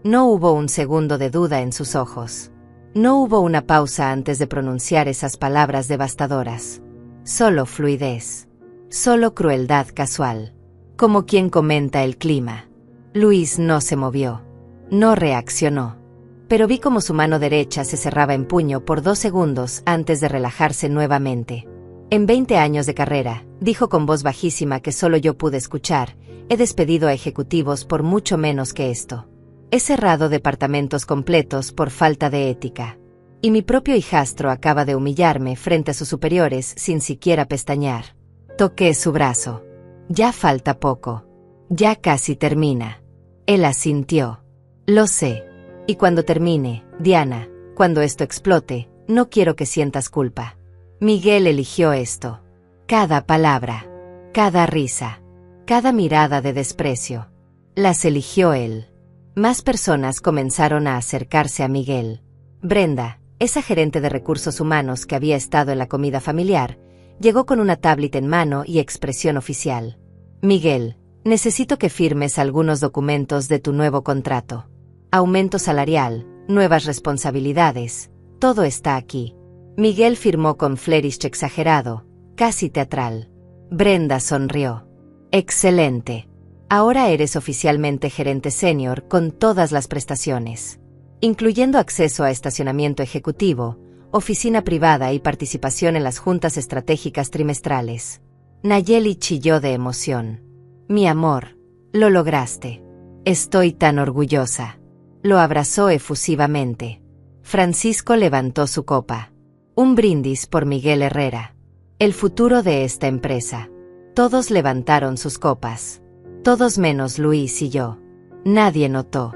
No hubo un segundo de duda en sus ojos. No hubo una pausa antes de pronunciar esas palabras devastadoras. Solo fluidez. Solo crueldad casual. Como quien comenta el clima. Luis no se movió. No reaccionó. Pero vi como su mano derecha se cerraba en puño por 2 segundos antes de relajarse nuevamente. En 20 años de carrera, dijo con voz bajísima que solo yo pude escuchar, he despedido a ejecutivos por mucho menos que esto. He cerrado departamentos completos por falta de ética. Y mi propio hijastro acaba de humillarme frente a sus superiores sin siquiera pestañear. Toqué su brazo. Ya falta poco. Ya casi termina. Él asintió. Lo sé. Y cuando termine, Diana, cuando esto explote, no quiero que sientas culpa. Miguel eligió esto. Cada palabra. Cada risa. cada mirada de desprecio. Las eligió él. Más personas comenzaron a acercarse a Miguel. Brenda, esa gerente de recursos humanos que había estado en la comida familiar, llegó con una tablet en mano y expresión oficial. Miguel, necesito que firmes algunos documentos de tu nuevo contrato. Aumento salarial, nuevas responsabilidades, todo está aquí. Miguel firmó con flourish exagerado, casi teatral. Brenda sonrió. Excelente. Ahora eres oficialmente gerente senior con todas las prestaciones, incluyendo acceso a estacionamiento ejecutivo, oficina privada y participación en las juntas estratégicas trimestrales. Nayeli chilló de emoción. Mi amor, lo lograste. Estoy tan orgullosa. Lo abrazó efusivamente. Francisco levantó su copa. Un brindis por Miguel Herrera. El futuro de esta empresa. Todos levantaron sus copas. Todos menos Luis y yo. Nadie notó.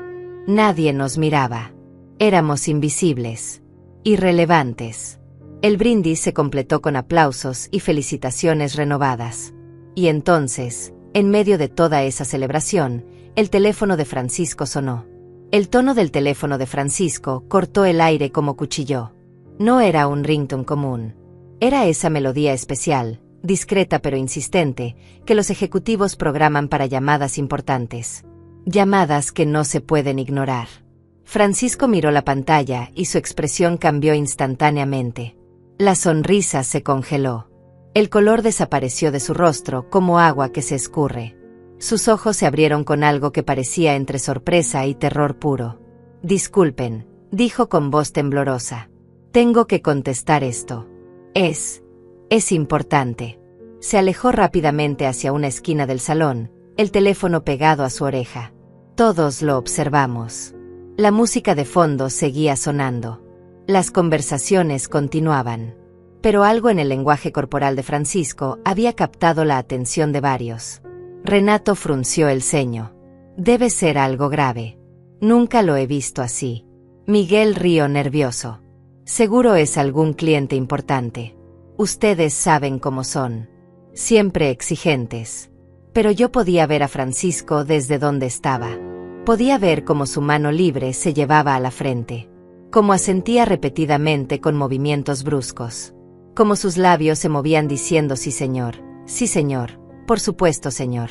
Nadie nos miraba. Éramos invisibles. Irrelevantes. El brindis se completó con aplausos y felicitaciones renovadas. Y entonces, en medio de toda esa celebración, el teléfono de Francisco sonó. El tono del teléfono de Francisco cortó el aire como cuchilló. No era un ringtone común. Era esa melodía especial, discreta pero insistente, que los ejecutivos programan para llamadas importantes. Llamadas que no se pueden ignorar. Francisco miró la pantalla y su expresión cambió instantáneamente. La sonrisa se congeló. El color desapareció de su rostro como agua que se escurre. Sus ojos se abrieron con algo que parecía entre sorpresa y terror puro. Disculpen, dijo con voz temblorosa. Tengo que contestar esto. Es importante. Se alejó rápidamente hacia una esquina del salón, el teléfono pegado a su oreja. Todos lo observamos. La música de fondo seguía sonando. Las conversaciones continuaban. Pero algo en el lenguaje corporal de Francisco había captado la atención de varios. Renato frunció el ceño. Debe ser algo grave. Nunca lo he visto así. Miguel rió nervioso. Seguro es algún cliente importante. Ustedes saben cómo son. Siempre exigentes. Pero yo podía ver a Francisco desde donde estaba. Podía ver cómo su mano libre se llevaba a la frente. Cómo asentía repetidamente con movimientos bruscos. Cómo sus labios se movían diciendo sí señor, por supuesto señor.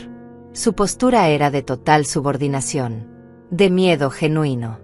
Su postura era de total subordinación. De miedo genuino.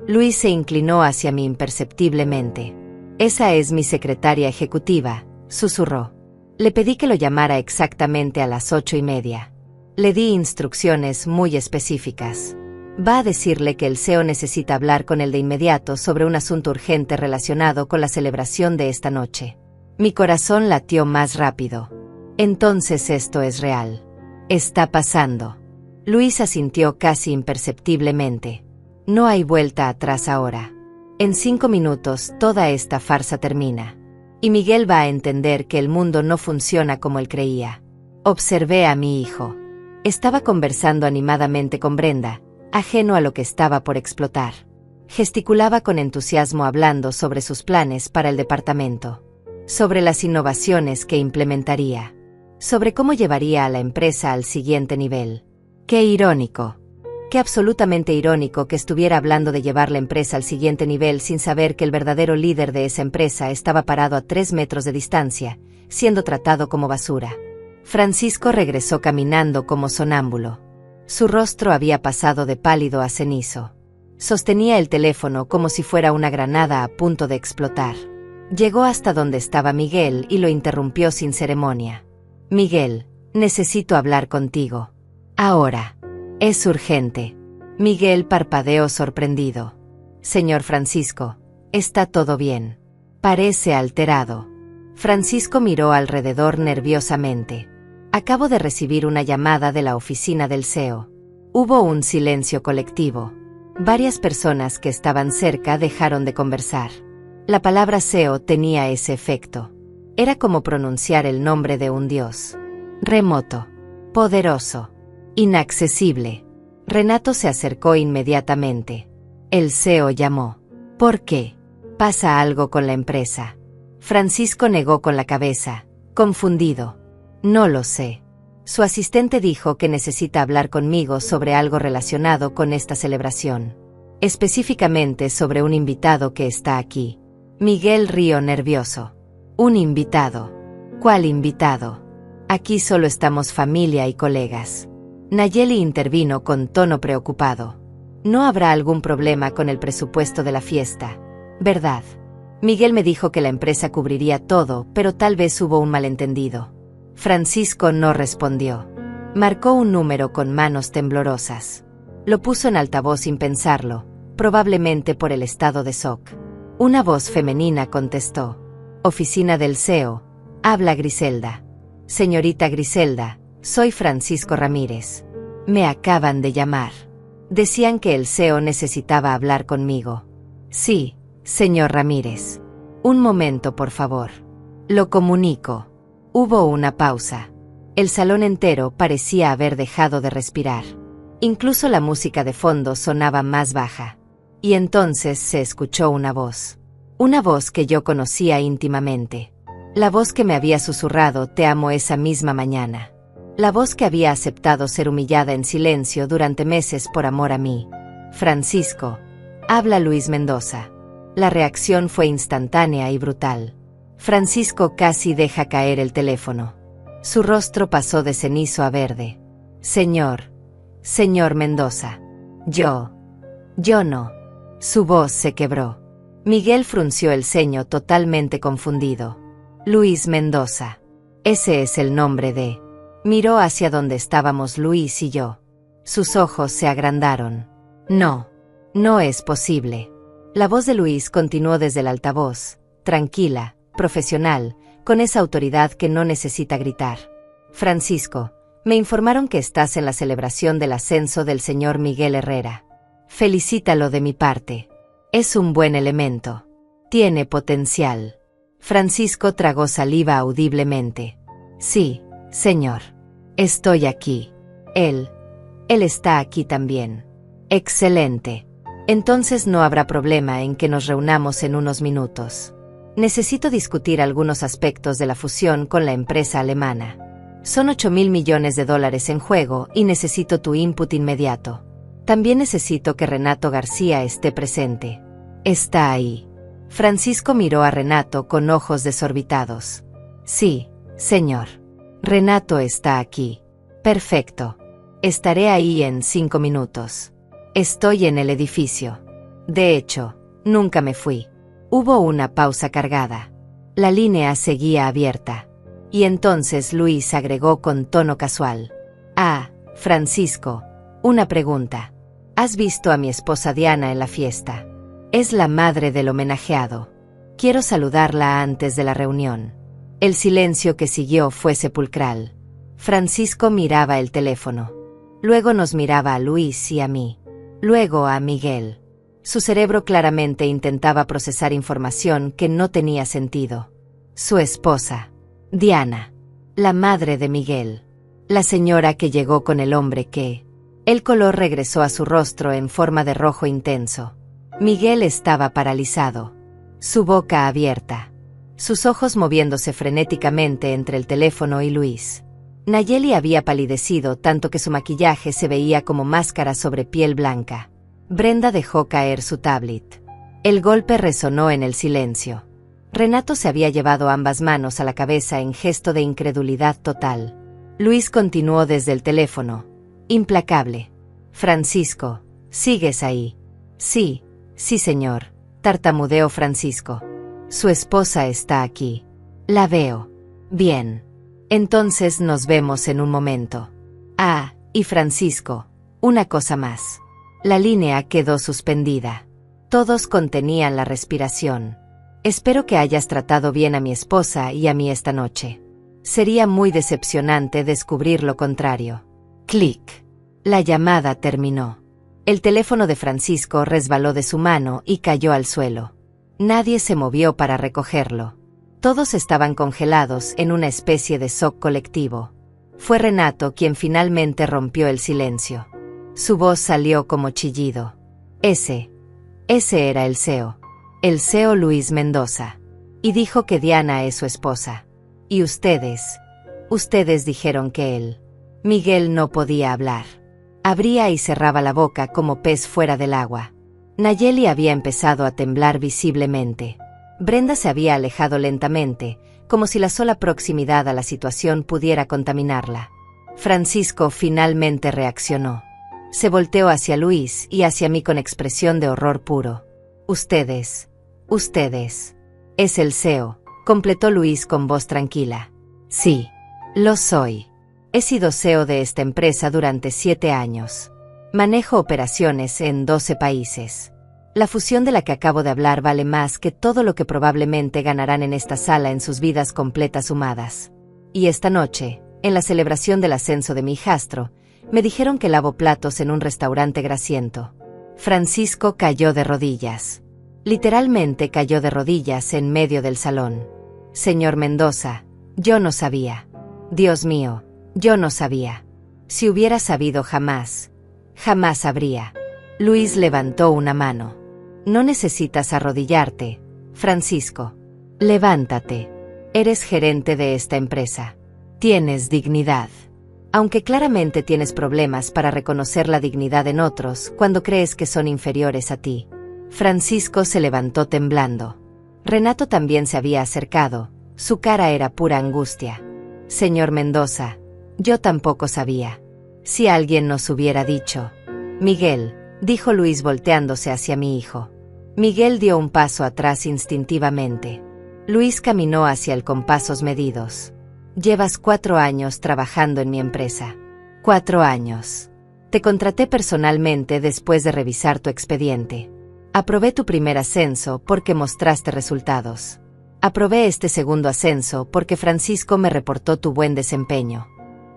Luis se inclinó hacia mí imperceptiblemente. Esa es mi secretaria ejecutiva, susurró. Le pedí que lo llamara exactamente a las 8:30. Le di instrucciones muy específicas. Va a decirle que el CEO necesita hablar con él de inmediato sobre un asunto urgente relacionado con la celebración de esta noche. Mi corazón latió más rápido. Entonces esto es real. Está pasando. Luis asintió casi imperceptiblemente. No hay vuelta atrás ahora. En 5 minutos toda esta farsa termina. Y Miguel va a entender que el mundo no funciona como él creía. Observé a mi hijo. Estaba conversando animadamente con Brenda, ajeno a lo que estaba por explotar. Gesticulaba con entusiasmo hablando sobre sus planes para el departamento. Sobre las innovaciones que implementaría. Sobre cómo llevaría a la empresa al siguiente nivel. ¡Qué irónico! Qué absolutamente irónico que estuviera hablando de llevar la empresa al siguiente nivel sin saber que el verdadero líder de esa empresa estaba parado a 3 metros de distancia, siendo tratado como basura. Francisco regresó caminando como sonámbulo. Su rostro había pasado de pálido a cenizo. Sostenía el teléfono como si fuera una granada a punto de explotar. Llegó hasta donde estaba Miguel y lo interrumpió sin ceremonia. Miguel, necesito hablar contigo. Ahora. Es urgente. Miguel parpadeó sorprendido. Señor Francisco, ¿está todo bien? Parece alterado. Francisco miró alrededor nerviosamente. Acabo de recibir una llamada de la oficina del CEO. Hubo un silencio colectivo. Varias personas que estaban cerca dejaron de conversar. La palabra CEO tenía ese efecto. Era como pronunciar el nombre de un dios. Remoto. Poderoso. Inaccesible. Renato se acercó inmediatamente. El CEO llamó. ¿Por qué? ¿Pasa algo con la empresa? Francisco negó con la cabeza, confundido. No lo sé. Su asistente dijo que necesita hablar conmigo sobre algo relacionado con esta celebración. Específicamente sobre un invitado que está aquí. Miguel rió nervioso. ¿Un invitado? ¿Cuál invitado? Aquí solo estamos familia y colegas. Nayeli intervino con tono preocupado. No habrá algún problema con el presupuesto de la fiesta, ¿verdad? Miguel me dijo que la empresa cubriría todo, pero tal vez hubo un malentendido. Francisco no respondió. Marcó un número con manos temblorosas. Lo puso en altavoz sin pensarlo, probablemente por el estado de shock. Una voz femenina contestó. Oficina del CEO. Habla Griselda. Señorita Griselda, soy Francisco Ramírez. Me acaban de llamar. Decían que el CEO necesitaba hablar conmigo. Sí, señor Ramírez. Un momento, por favor. Lo comunico. Hubo una pausa. El salón entero parecía haber dejado de respirar. Incluso la música de fondo sonaba más baja. Y entonces se escuchó una voz. Una voz que yo conocía íntimamente. La voz que me había susurrado "te amo" esa misma mañana. La voz que había aceptado ser humillada en silencio durante meses por amor a mí. Francisco. Habla Luis Mendoza. La reacción fue instantánea y brutal. Francisco casi deja caer el teléfono. Su rostro pasó de cenizo a verde. Señor Mendoza. Yo no. Su voz se quebró. Miguel frunció el ceño totalmente confundido. Luis Mendoza. Ese es el nombre de... Miró hacia donde estábamos Luis y yo. Sus ojos se agrandaron. No es posible. La voz de Luis continuó desde el altavoz, tranquila, profesional, con esa autoridad que no necesita gritar. Francisco, me informaron que estás en la celebración del ascenso del señor Miguel Herrera. Felicítalo de mi parte. Es un buen elemento. Tiene potencial. Francisco tragó saliva audiblemente. Sí, señor. Estoy aquí. Él está aquí también. Excelente. Entonces no habrá problema en que nos reunamos en unos minutos. Necesito discutir algunos aspectos de la fusión con la empresa alemana. Son $8.000 millones en juego y necesito tu input inmediato. También necesito que Renato García esté presente. Está ahí. Francisco miró a Renato con ojos desorbitados. Sí, señor. Renato está aquí. Perfecto. Estaré ahí en 5 minutos. Estoy en el edificio. De hecho, nunca me fui. Hubo una pausa cargada. La línea seguía abierta. Y entonces Luis agregó con tono casual. Ah, Francisco, una pregunta. ¿Has visto a mi esposa Diana en la fiesta? Es la madre del homenajeado. Quiero saludarla antes de la reunión. El silencio que siguió fue sepulcral. Francisco miraba el teléfono. Luego nos miraba a Luis y a mí. Luego a Miguel. Su cerebro claramente intentaba procesar información que no tenía sentido. Su esposa. Diana. La madre de Miguel. La señora que llegó con el hombre que... El color regresó a su rostro en forma de rojo intenso. Miguel estaba paralizado. Su boca abierta. Sus ojos moviéndose frenéticamente entre el teléfono y Luis. Nayeli había palidecido tanto que su maquillaje se veía como máscara sobre piel blanca. Brenda dejó caer su tablet. El golpe resonó en el silencio. Renato se había llevado ambas manos a la cabeza en gesto de incredulidad total. Luis continuó desde el teléfono. Implacable. Francisco, ¿sigues ahí? Sí, señor, tartamudeó Francisco. Su esposa está aquí. La veo. Bien. Entonces nos vemos en un momento. Ah, y Francisco, una cosa más. La línea quedó suspendida. Todos contenían la respiración. Espero que hayas tratado bien a mi esposa y a mí esta noche. Sería muy decepcionante descubrir lo contrario. Clic. La llamada terminó. El teléfono de Francisco resbaló de su mano y cayó al suelo. Nadie se movió para recogerlo. Todos estaban congelados en una especie de shock colectivo. Fue Renato quien finalmente rompió el silencio. Su voz salió como chillido. Ese era el CEO. El CEO Luis Mendoza. Y dijo que Diana es su esposa. Y ustedes dijeron que él. Miguel no podía hablar. Abría y cerraba la boca como pez fuera del agua. Nayeli había empezado a temblar visiblemente. Brenda se había alejado lentamente, como si la sola proximidad a la situación pudiera contaminarla. Francisco finalmente reaccionó. Se volteó hacia Luis y hacia mí con expresión de horror puro. Ustedes. Es el CEO, completó Luis con voz tranquila. Sí, lo soy. He sido CEO de esta empresa durante 7 años. Manejo operaciones en 12 países. La fusión de la que acabo de hablar vale más que todo lo que probablemente ganarán en esta sala en sus vidas completas sumadas. Y esta noche, en la celebración del ascenso de mi hijastro, me dijeron que lavo platos en un restaurante grasiento. Francisco cayó de rodillas. Literalmente cayó de rodillas en medio del salón. Señor Mendoza, yo no sabía. Dios mío, yo no sabía. Si hubiera sabido jamás habría. Luis levantó una mano. No necesitas arrodillarte, Francisco. Levántate. Eres gerente de esta empresa. Tienes dignidad. Aunque claramente tienes problemas para reconocer la dignidad en otros cuando crees que son inferiores a ti. Francisco se levantó temblando. Renato también se había acercado. Su cara era pura angustia. Señor Mendoza, yo tampoco sabía. Si alguien nos hubiera dicho. Miguel, dijo Luis volteándose hacia mi hijo. Miguel dio un paso atrás instintivamente. Luis caminó hacia él con pasos medidos. Llevas 4 años trabajando en mi empresa. 4 años. Te contraté personalmente después de revisar tu expediente. Aprobé tu primer ascenso porque mostraste resultados. Aprobé este segundo ascenso porque Francisco me reportó tu buen desempeño.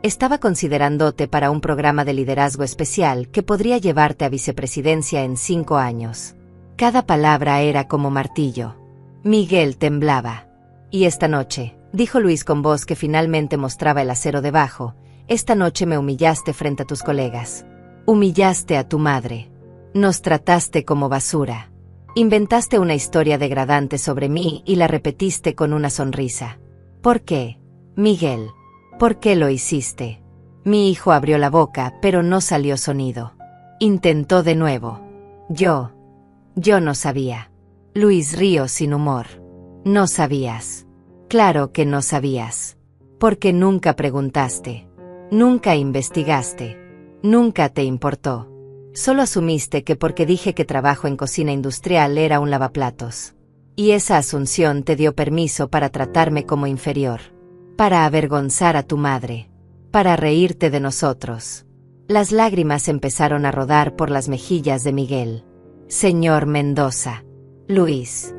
Estaba considerándote para un programa de liderazgo especial que podría llevarte a vicepresidencia en 5 años. Cada palabra era como martillo. Miguel temblaba. Y esta noche, dijo Luis con voz que finalmente mostraba el acero debajo, esta noche me humillaste frente a tus colegas. Humillaste a tu madre. Nos trataste como basura. Inventaste una historia degradante sobre mí y la repetiste con una sonrisa. ¿Por qué, Miguel? ¿Por qué lo hiciste? Mi hijo abrió la boca, pero no salió sonido. Intentó de nuevo. Yo no sabía. Luis rió sin humor. No sabías. Claro que no sabías. Porque nunca preguntaste. Nunca investigaste. Nunca te importó. Solo asumiste que porque dije que trabajo en cocina industrial era un lavaplatos. Y esa asunción te dio permiso para tratarme como inferior. Para avergonzar a tu madre. Para reírte de nosotros. Las lágrimas empezaron a rodar por las mejillas de Miguel. Señor Mendoza. Luis.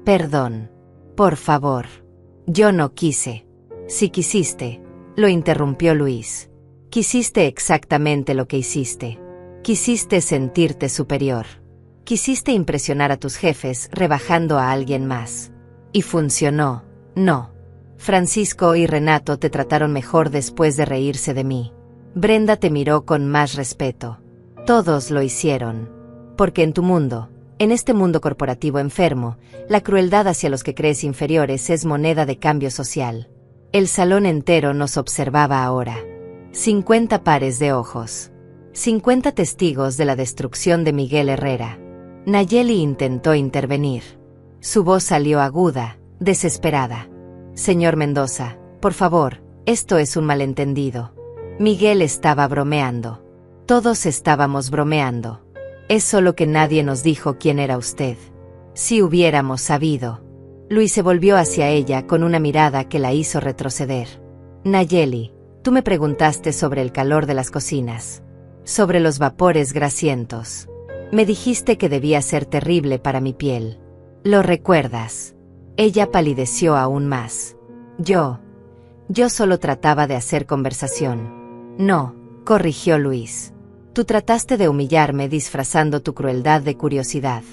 Perdón. Por favor. Yo no quise. Si quisiste, lo interrumpió Luis. Quisiste exactamente lo que hiciste. Quisiste sentirte superior. Quisiste impresionar a tus jefes rebajando a alguien más. Y funcionó, ¿no? Francisco y Renato te trataron mejor después de reírse de mí. Brenda te miró con más respeto. Todos lo hicieron. Porque en tu mundo, en este mundo corporativo enfermo, la crueldad hacia los que crees inferiores es moneda de cambio social. El salón entero nos observaba ahora. 50 pares de ojos. 50 testigos de la destrucción de Miguel Herrera. Nayeli intentó intervenir. Su voz salió aguda, desesperada. Señor Mendoza, por favor, esto es un malentendido. Miguel estaba bromeando. Todos estábamos bromeando. Es solo que nadie nos dijo quién era usted. Si hubiéramos sabido. Luis se volvió hacia ella con una mirada que la hizo retroceder. Nayeli, tú me preguntaste sobre el calor de las cocinas. Sobre los vapores grasientos. Me dijiste que debía ser terrible para mi piel. ¿Lo recuerdas? Ella palideció aún más. Yo solo trataba de hacer conversación. No, corrigió Luis. Tú trataste de humillarme disfrazando tu crueldad de curiosidad.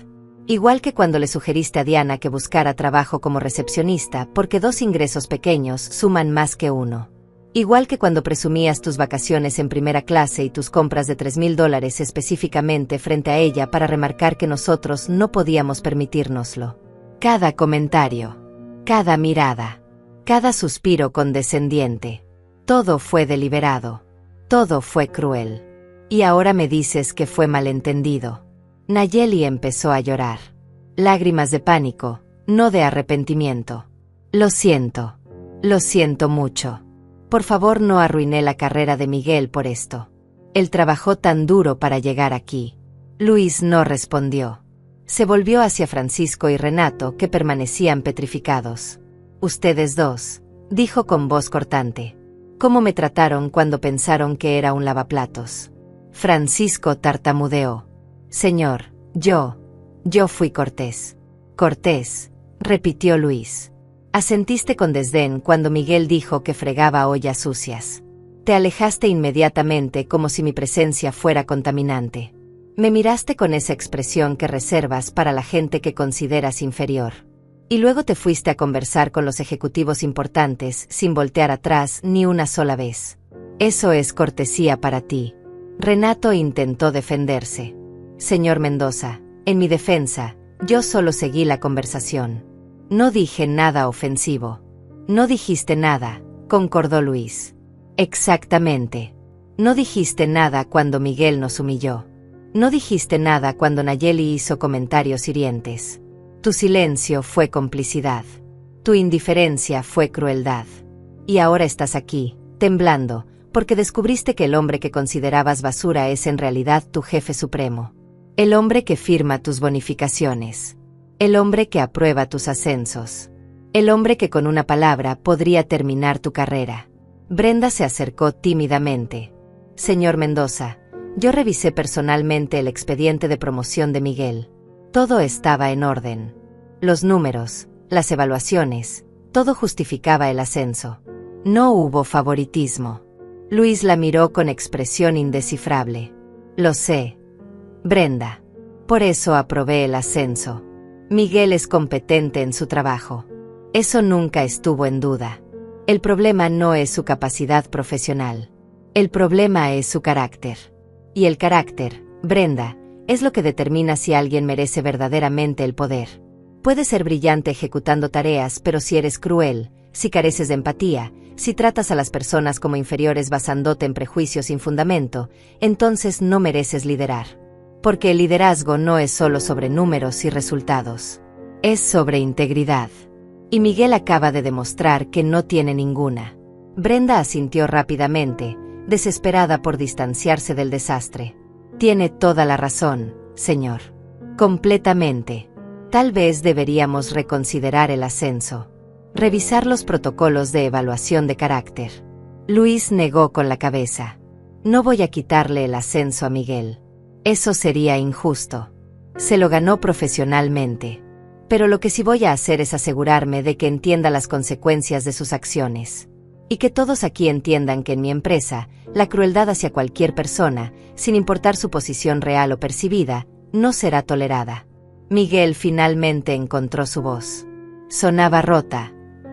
Igual que cuando le sugeriste a Diana que buscara trabajo como recepcionista porque 2 ingresos pequeños suman más que 1. Igual que cuando presumías tus vacaciones en primera clase y tus compras de $3,000 específicamente frente a ella para remarcar que nosotros no podíamos permitírnoslo. Cada comentario, cada mirada, cada suspiro condescendiente. Todo fue deliberado. Todo fue cruel. Y ahora me dices que fue malentendido. Nayeli empezó a llorar. Lágrimas de pánico, no de arrepentimiento. Lo siento. Lo siento mucho. Por favor, no arruiné la carrera de Miguel por esto. Él trabajó tan duro para llegar aquí. Luis no respondió. Se volvió hacia Francisco y Renato, que permanecían petrificados. Ustedes dos, dijo con voz cortante. ¿Cómo me trataron cuando pensaron que era un lavaplatos? Francisco tartamudeó. Señor, yo fui cortés. Cortés, repitió Luis. Asentiste con desdén cuando Miguel dijo que fregaba ollas sucias. Te alejaste inmediatamente como si mi presencia fuera contaminante. Me miraste con esa expresión que reservas para la gente que consideras inferior. Y luego te fuiste a conversar con los ejecutivos importantes sin voltear atrás ni una sola vez. Eso es cortesía para ti. Renato intentó defenderse. Señor Mendoza, en mi defensa, yo solo seguí la conversación. No dije nada ofensivo. No dijiste nada, concordó Luis. Exactamente. No dijiste nada cuando Miguel nos humilló. No dijiste nada cuando Nayeli hizo comentarios hirientes. Tu silencio fue complicidad. Tu indiferencia fue crueldad. Y ahora estás aquí, temblando, porque descubriste que el hombre que considerabas basura es en realidad tu jefe supremo. El hombre que firma tus bonificaciones. El hombre que aprueba tus ascensos. El hombre que con una palabra podría terminar tu carrera. Brenda se acercó tímidamente. Señor Mendoza, yo revisé personalmente el expediente de promoción de Miguel. Todo estaba en orden. Los números, las evaluaciones, todo justificaba el ascenso. No hubo favoritismo. Luis la miró con expresión indescifrable. Lo sé, Brenda. Por eso aprobé el ascenso. Miguel es competente en su trabajo. Eso nunca estuvo en duda. El problema no es su capacidad profesional. El problema es su carácter. Y el carácter, Brenda, es lo que determina si alguien merece verdaderamente el poder. Puedes ser brillante ejecutando tareas, pero si eres cruel, si careces de empatía, si tratas a las personas como inferiores basándote en prejuicios sin fundamento, entonces no mereces liderar. Porque el liderazgo no es solo sobre números y resultados. Es sobre integridad. Y Miguel acaba de demostrar que no tiene ninguna. Brenda asintió rápidamente, desesperada por distanciarse del desastre. Tiene toda la razón, señor. Completamente. Tal vez deberíamos reconsiderar el ascenso. Revisar los protocolos de evaluación de carácter. Luis negó con la cabeza. No voy a quitarle el ascenso a Miguel. Eso sería injusto. Se lo ganó profesionalmente. Pero lo que sí voy a hacer es asegurarme de que entienda las consecuencias de sus acciones. Y que todos aquí entiendan que en mi empresa, la crueldad hacia cualquier persona, sin importar su posición real o percibida, no será tolerada. Miguel finalmente encontró su voz. Sonaba rota,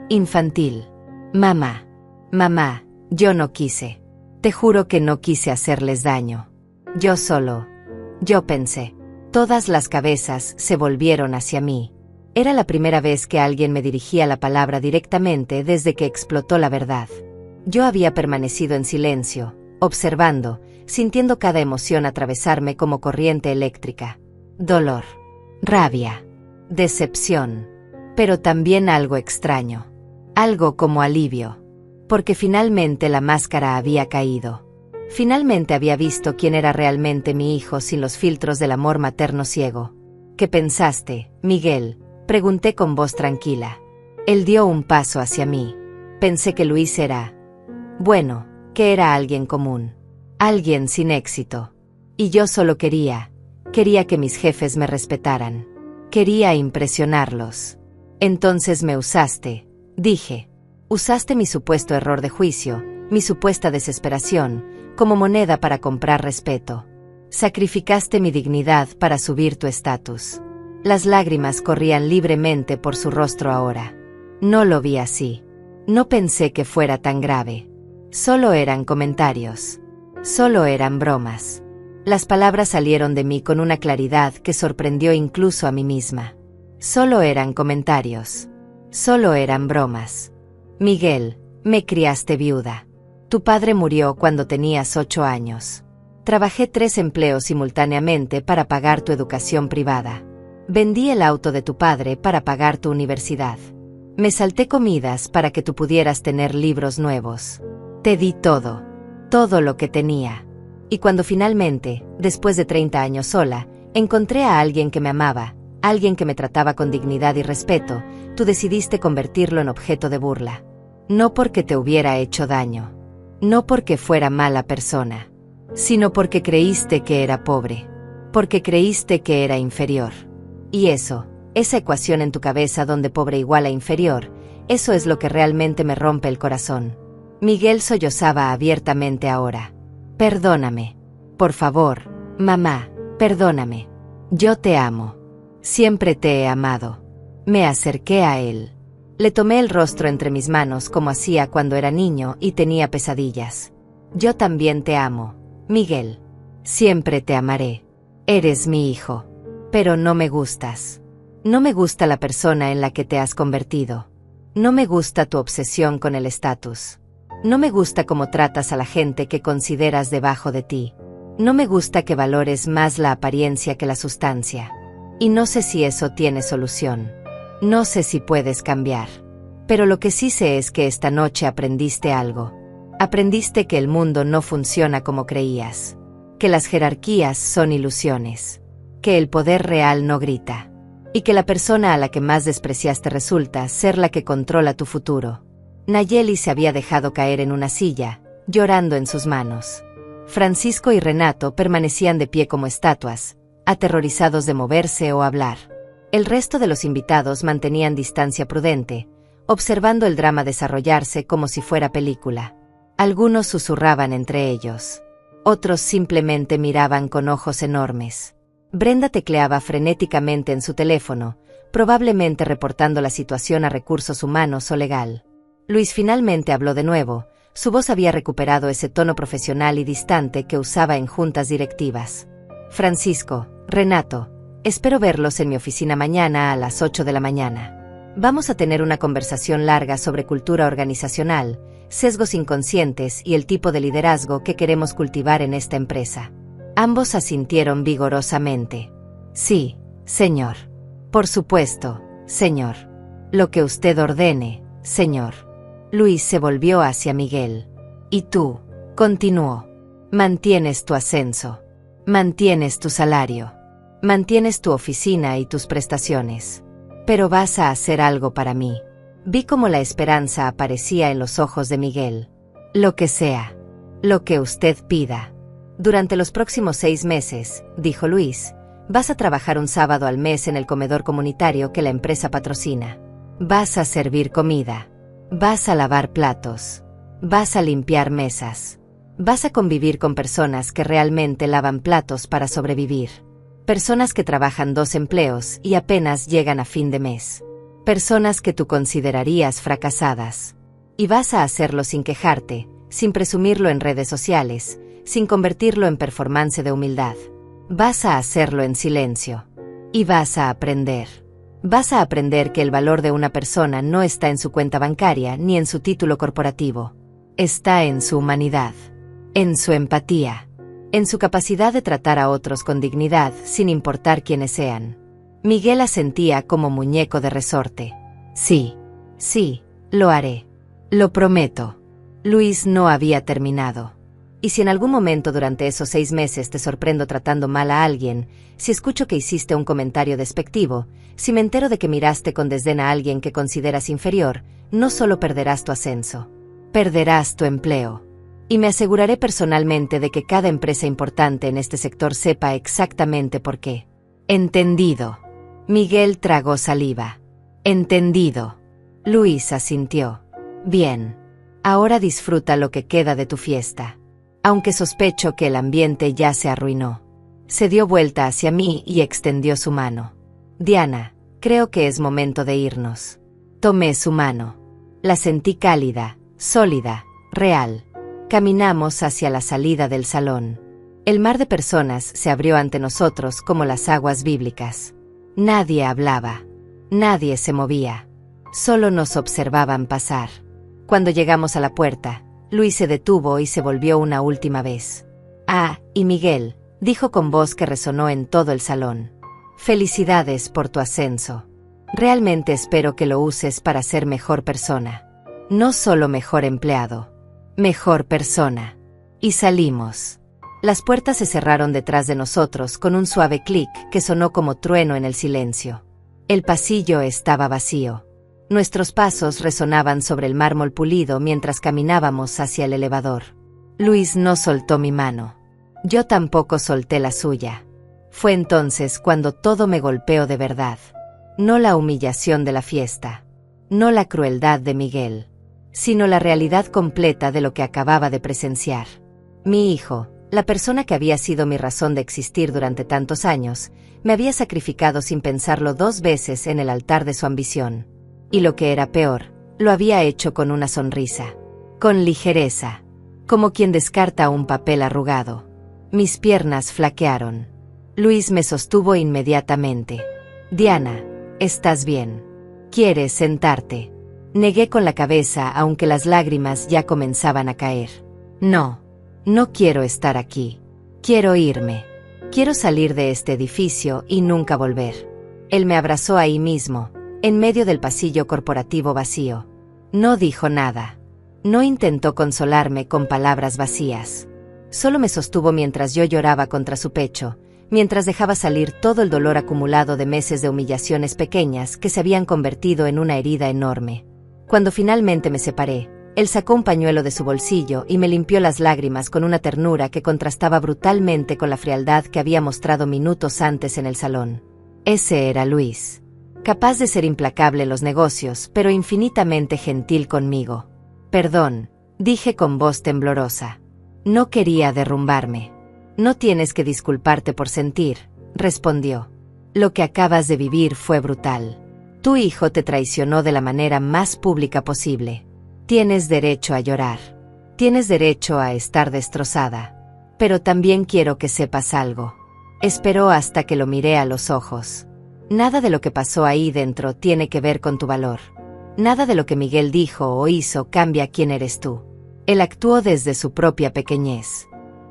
infantil. Mamá, yo no quise. Te juro que no quise hacerles daño. Yo pensé. Todas las cabezas se volvieron hacia mí. Era la primera vez que alguien me dirigía la palabra directamente desde que explotó la verdad. Yo había permanecido en silencio, observando, sintiendo cada emoción atravesarme como corriente eléctrica. Dolor, rabia, decepción, pero también algo extraño. Algo como alivio. Porque finalmente la máscara había caído. Finalmente había visto quién era realmente mi hijo sin los filtros del amor materno ciego. ¿Qué pensaste, Miguel?, pregunté con voz tranquila. Él dio un paso hacia mí. Pensé que Luis era... bueno, que era alguien común. Alguien sin éxito. Y yo solo quería que mis jefes me respetaran. Quería impresionarlos. Entonces me usaste, dije. Usaste mi supuesto error de juicio, mi supuesta desesperación, como moneda para comprar respeto. Sacrificaste mi dignidad para subir tu estatus. Las lágrimas corrían libremente por su rostro ahora. No lo vi así. No pensé que fuera tan grave. Solo eran comentarios. Solo eran bromas. Las palabras salieron de mí con una claridad que sorprendió incluso a mí misma. Solo eran comentarios. Solo eran bromas. Miguel, me criaste viuda. Tu padre murió cuando tenías 8 años. Trabajé 3 empleos simultáneamente para pagar tu educación privada. Vendí el auto de tu padre para pagar tu universidad. Me salté comidas para que tú pudieras tener libros nuevos. Te di todo, todo lo que tenía. Y cuando finalmente, después de 30 años sola, encontré a alguien que me amaba, alguien que me trataba con dignidad y respeto, tú decidiste convertirlo en objeto de burla. No porque te hubiera hecho daño, no porque fuera mala persona, sino porque creíste que era pobre, porque creíste que era inferior. Y eso, esa ecuación en tu cabeza donde pobre igual a inferior, eso es lo que realmente me rompe el corazón. Miguel sollozaba abiertamente ahora. Perdóname. Por favor, mamá, perdóname. Yo te amo. Siempre te he amado. Me acerqué a él. Le tomé el rostro entre mis manos como hacía cuando era niño y tenía pesadillas. Yo también te amo, Miguel. Siempre te amaré. Eres mi hijo. Pero no me gustas. No me gusta la persona en la que te has convertido. No me gusta tu obsesión con el estatus. No me gusta cómo tratas a la gente que consideras debajo de ti. No me gusta que valores más la apariencia que la sustancia. Y no sé si eso tiene solución. No sé si puedes cambiar. Pero lo que sí sé es que esta noche aprendiste algo. Aprendiste que el mundo no funciona como creías. Que las jerarquías son ilusiones. Que el poder real no grita. Y que la persona a la que más despreciaste resulta ser la que controla tu futuro. Nayeli se había dejado caer en una silla, llorando en sus manos. Francisco y Renato permanecían de pie como estatuas, aterrorizados de moverse o hablar. El resto de los invitados mantenían distancia prudente, observando el drama desarrollarse como si fuera película. Algunos susurraban entre ellos. Otros simplemente miraban con ojos enormes. Brenda tecleaba frenéticamente en su teléfono, probablemente reportando la situación a recursos humanos o legal. Luis finalmente habló de nuevo. Su voz había recuperado ese tono profesional y distante que usaba en juntas directivas. Francisco, Renato, espero verlos en mi oficina mañana a las 8 de la mañana. Vamos a tener una conversación larga sobre cultura organizacional, sesgos inconscientes y el tipo de liderazgo que queremos cultivar en esta empresa. Ambos asintieron vigorosamente. Sí, señor. Por supuesto, señor. Lo que usted ordene, señor. Luis se volvió hacia Miguel. Y tú, continuó. Mantienes tu ascenso. Mantienes tu salario. Mantienes tu oficina y tus prestaciones. Pero vas a hacer algo para mí. Vi cómo la esperanza aparecía en los ojos de Miguel. Lo que sea. Lo que usted pida. Durante los próximos 6 meses, dijo Luis, vas a trabajar un sábado al mes en el comedor comunitario que la empresa patrocina. Vas a servir comida. Vas a lavar platos. Vas a limpiar mesas. Vas a convivir con personas que realmente lavan platos para sobrevivir. Personas que trabajan 2 empleos y apenas llegan a fin de mes. Personas que tú considerarías fracasadas. Y vas a hacerlo sin quejarte, sin presumirlo en redes sociales, sin convertirlo en performance de humildad. Vas a hacerlo en silencio. Y vas a aprender. Vas a aprender que el valor de una persona no está en su cuenta bancaria ni en su título corporativo. Está en su humanidad, en su empatía, en su capacidad de tratar a otros con dignidad sin importar quiénes sean. Miguel asentía como muñeco de resorte. Sí, sí, lo haré. Lo prometo. Luis no había terminado. Y si en algún momento durante esos 6 meses te sorprendo tratando mal a alguien, si escucho que hiciste un comentario despectivo, si me entero de que miraste con desdén a alguien que consideras inferior, no solo perderás tu ascenso, perderás tu empleo. Y me aseguraré personalmente de que cada empresa importante en este sector sepa exactamente por qué. Entendido. Miguel tragó saliva. Entendido. Luis asintió. Bien. Ahora disfruta lo que queda de tu fiesta. Aunque sospecho que el ambiente ya se arruinó. Se dio vuelta hacia mí y extendió su mano. Diana, creo que es momento de irnos. Tomé su mano. La sentí cálida, sólida, real. Caminamos hacia la salida del salón. El mar de personas se abrió ante nosotros como las aguas bíblicas. Nadie hablaba. Nadie se movía. Solo nos observaban pasar. Cuando llegamos a la puerta, Luis se detuvo y se volvió una última vez. Ah, y Miguel, dijo con voz que resonó en todo el salón. Felicidades por tu ascenso. Realmente espero que lo uses para ser mejor persona. No solo mejor empleado. Mejor persona. Y salimos. Las puertas se cerraron detrás de nosotros con un suave clic que sonó como trueno en el silencio. El pasillo estaba vacío. Nuestros pasos resonaban sobre el mármol pulido mientras caminábamos hacia el elevador. Luis no soltó mi mano. Yo tampoco solté la suya. Fue entonces cuando todo me golpeó de verdad. No la humillación de la fiesta. No la crueldad de Miguel. Sino la realidad completa de lo que acababa de presenciar. Mi hijo, la persona que había sido mi razón de existir durante tantos años, me había sacrificado sin pensarlo 2 veces en el altar de su ambición. Y lo que era peor, lo había hecho con una sonrisa. Con ligereza. Como quien descarta un papel arrugado. Mis piernas flaquearon. Luis me sostuvo inmediatamente. Diana, ¿estás bien? ¿Quieres sentarte? Negué con la cabeza aunque las lágrimas ya comenzaban a caer. No. No quiero estar aquí. Quiero irme. Quiero salir de este edificio y nunca volver. Él me abrazó ahí mismo, en medio del pasillo corporativo vacío. No dijo nada. No intentó consolarme con palabras vacías. Solo me sostuvo mientras yo lloraba contra su pecho, mientras dejaba salir todo el dolor acumulado de meses de humillaciones pequeñas que se habían convertido en una herida enorme. Cuando finalmente me separé, él sacó un pañuelo de su bolsillo y me limpió las lágrimas con una ternura que contrastaba brutalmente con la frialdad que había mostrado minutos antes en el salón. Ese era Luis. Capaz de ser implacable en los negocios, pero infinitamente gentil conmigo. Perdón, dije con voz temblorosa. No quería derrumbarme. No tienes que disculparte por sentir, respondió. Lo que acabas de vivir fue brutal. Tu hijo te traicionó de la manera más pública posible. Tienes derecho a llorar. Tienes derecho a estar destrozada. Pero también quiero que sepas algo. Esperó hasta que lo miré a los ojos. Nada de lo que pasó ahí dentro tiene que ver con tu valor. Nada de lo que Miguel dijo o hizo cambia quién eres tú. Él actuó desde su propia pequeñez.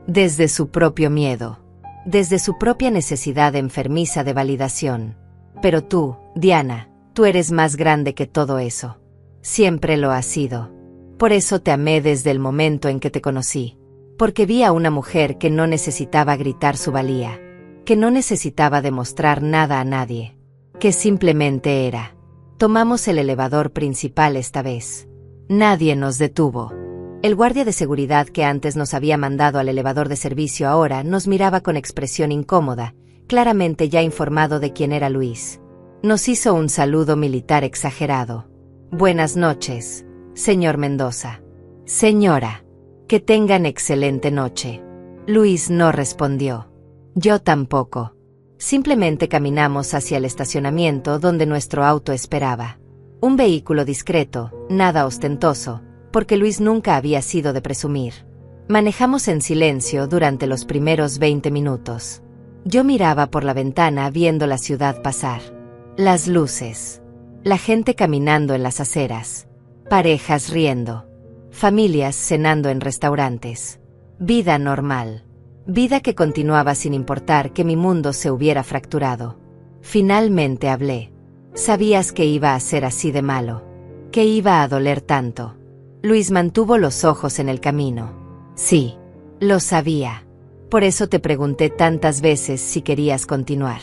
Desde su propio miedo. Desde su propia necesidad enfermiza de validación. Pero tú, Diana, tú eres más grande que todo eso. Siempre lo has sido. Por eso te amé desde el momento en que te conocí. Porque vi a una mujer que no necesitaba gritar su valía. Que no necesitaba demostrar nada a nadie. Que simplemente era. Tomamos el elevador principal esta vez. Nadie nos detuvo. El guardia de seguridad que antes nos había mandado al elevador de servicio ahora nos miraba con expresión incómoda, claramente ya informado de quién era Luis. Nos hizo un saludo militar exagerado. Buenas noches, señor Mendoza. Señora. Que tengan excelente noche. Luis no respondió. Yo tampoco. Simplemente caminamos hacia el estacionamiento donde nuestro auto esperaba. Un vehículo discreto, nada ostentoso, porque Luis nunca había sido de presumir. Manejamos en silencio durante los primeros 20 minutos. Yo miraba por la ventana viendo la ciudad pasar. Las luces. La gente caminando en las aceras. Parejas riendo. Familias cenando en restaurantes. Vida normal. Vida que continuaba sin importar que mi mundo se hubiera fracturado. Finalmente hablé. Sabías que iba a ser así de malo. Que iba a doler tanto. Luis mantuvo los ojos en el camino. Sí, lo sabía. Por eso te pregunté tantas veces si querías continuar.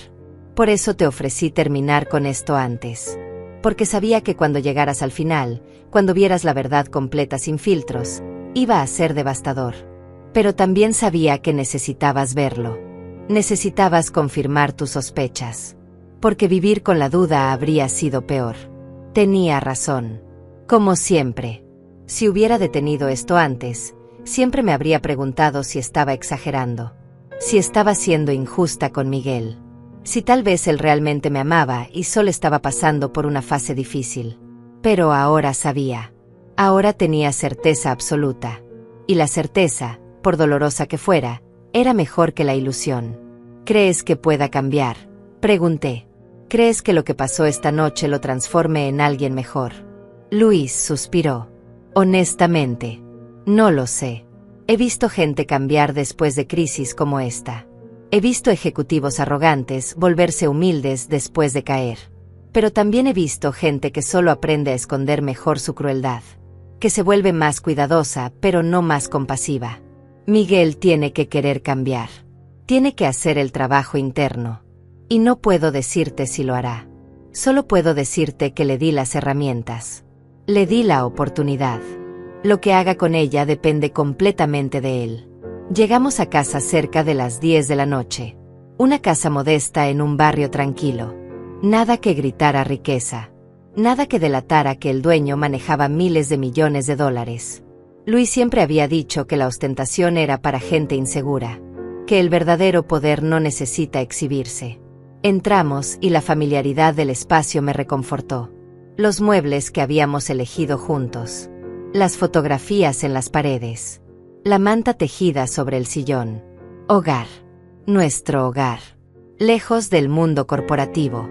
Por eso te ofrecí terminar con esto antes. Porque sabía que cuando llegaras al final, cuando vieras la verdad completa sin filtros, iba a ser devastador. Pero también sabía que necesitabas verlo. Necesitabas confirmar tus sospechas. Porque vivir con la duda habría sido peor. Tenía razón. Como siempre. Si hubiera detenido esto antes, siempre me habría preguntado si estaba exagerando. Si estaba siendo injusta con Miguel. Si tal vez él realmente me amaba y solo estaba pasando por una fase difícil. Pero ahora sabía. Ahora tenía certeza absoluta. Y la certeza, por dolorosa que fuera, era mejor que la ilusión. ¿Crees que pueda cambiar? Pregunté. ¿Crees que lo que pasó esta noche lo transforme en alguien mejor? Luis suspiró. Honestamente, No lo sé. He visto gente cambiar después de crisis como esta. He visto ejecutivos arrogantes volverse humildes después de caer. Pero también he visto gente que solo aprende a esconder mejor su crueldad, que se vuelve más cuidadosa, pero no más compasiva. Miguel tiene que querer cambiar. Tiene que hacer el trabajo interno. Y no puedo decirte si lo hará. Solo puedo decirte que le di las herramientas. Le di la oportunidad. Lo que haga con ella depende completamente de él. Llegamos a casa cerca de las 10 de la noche. Una casa modesta en un barrio tranquilo. Nada que gritara riqueza. Nada que delatara que el dueño manejaba miles de millones de dólares. Luis siempre había dicho que la ostentación era para gente insegura, que el verdadero poder no necesita exhibirse. Entramos y la familiaridad del espacio me reconfortó. Los muebles que habíamos elegido juntos. Las fotografías en las paredes. La manta tejida sobre el sillón. Hogar. Nuestro hogar. Lejos del mundo corporativo.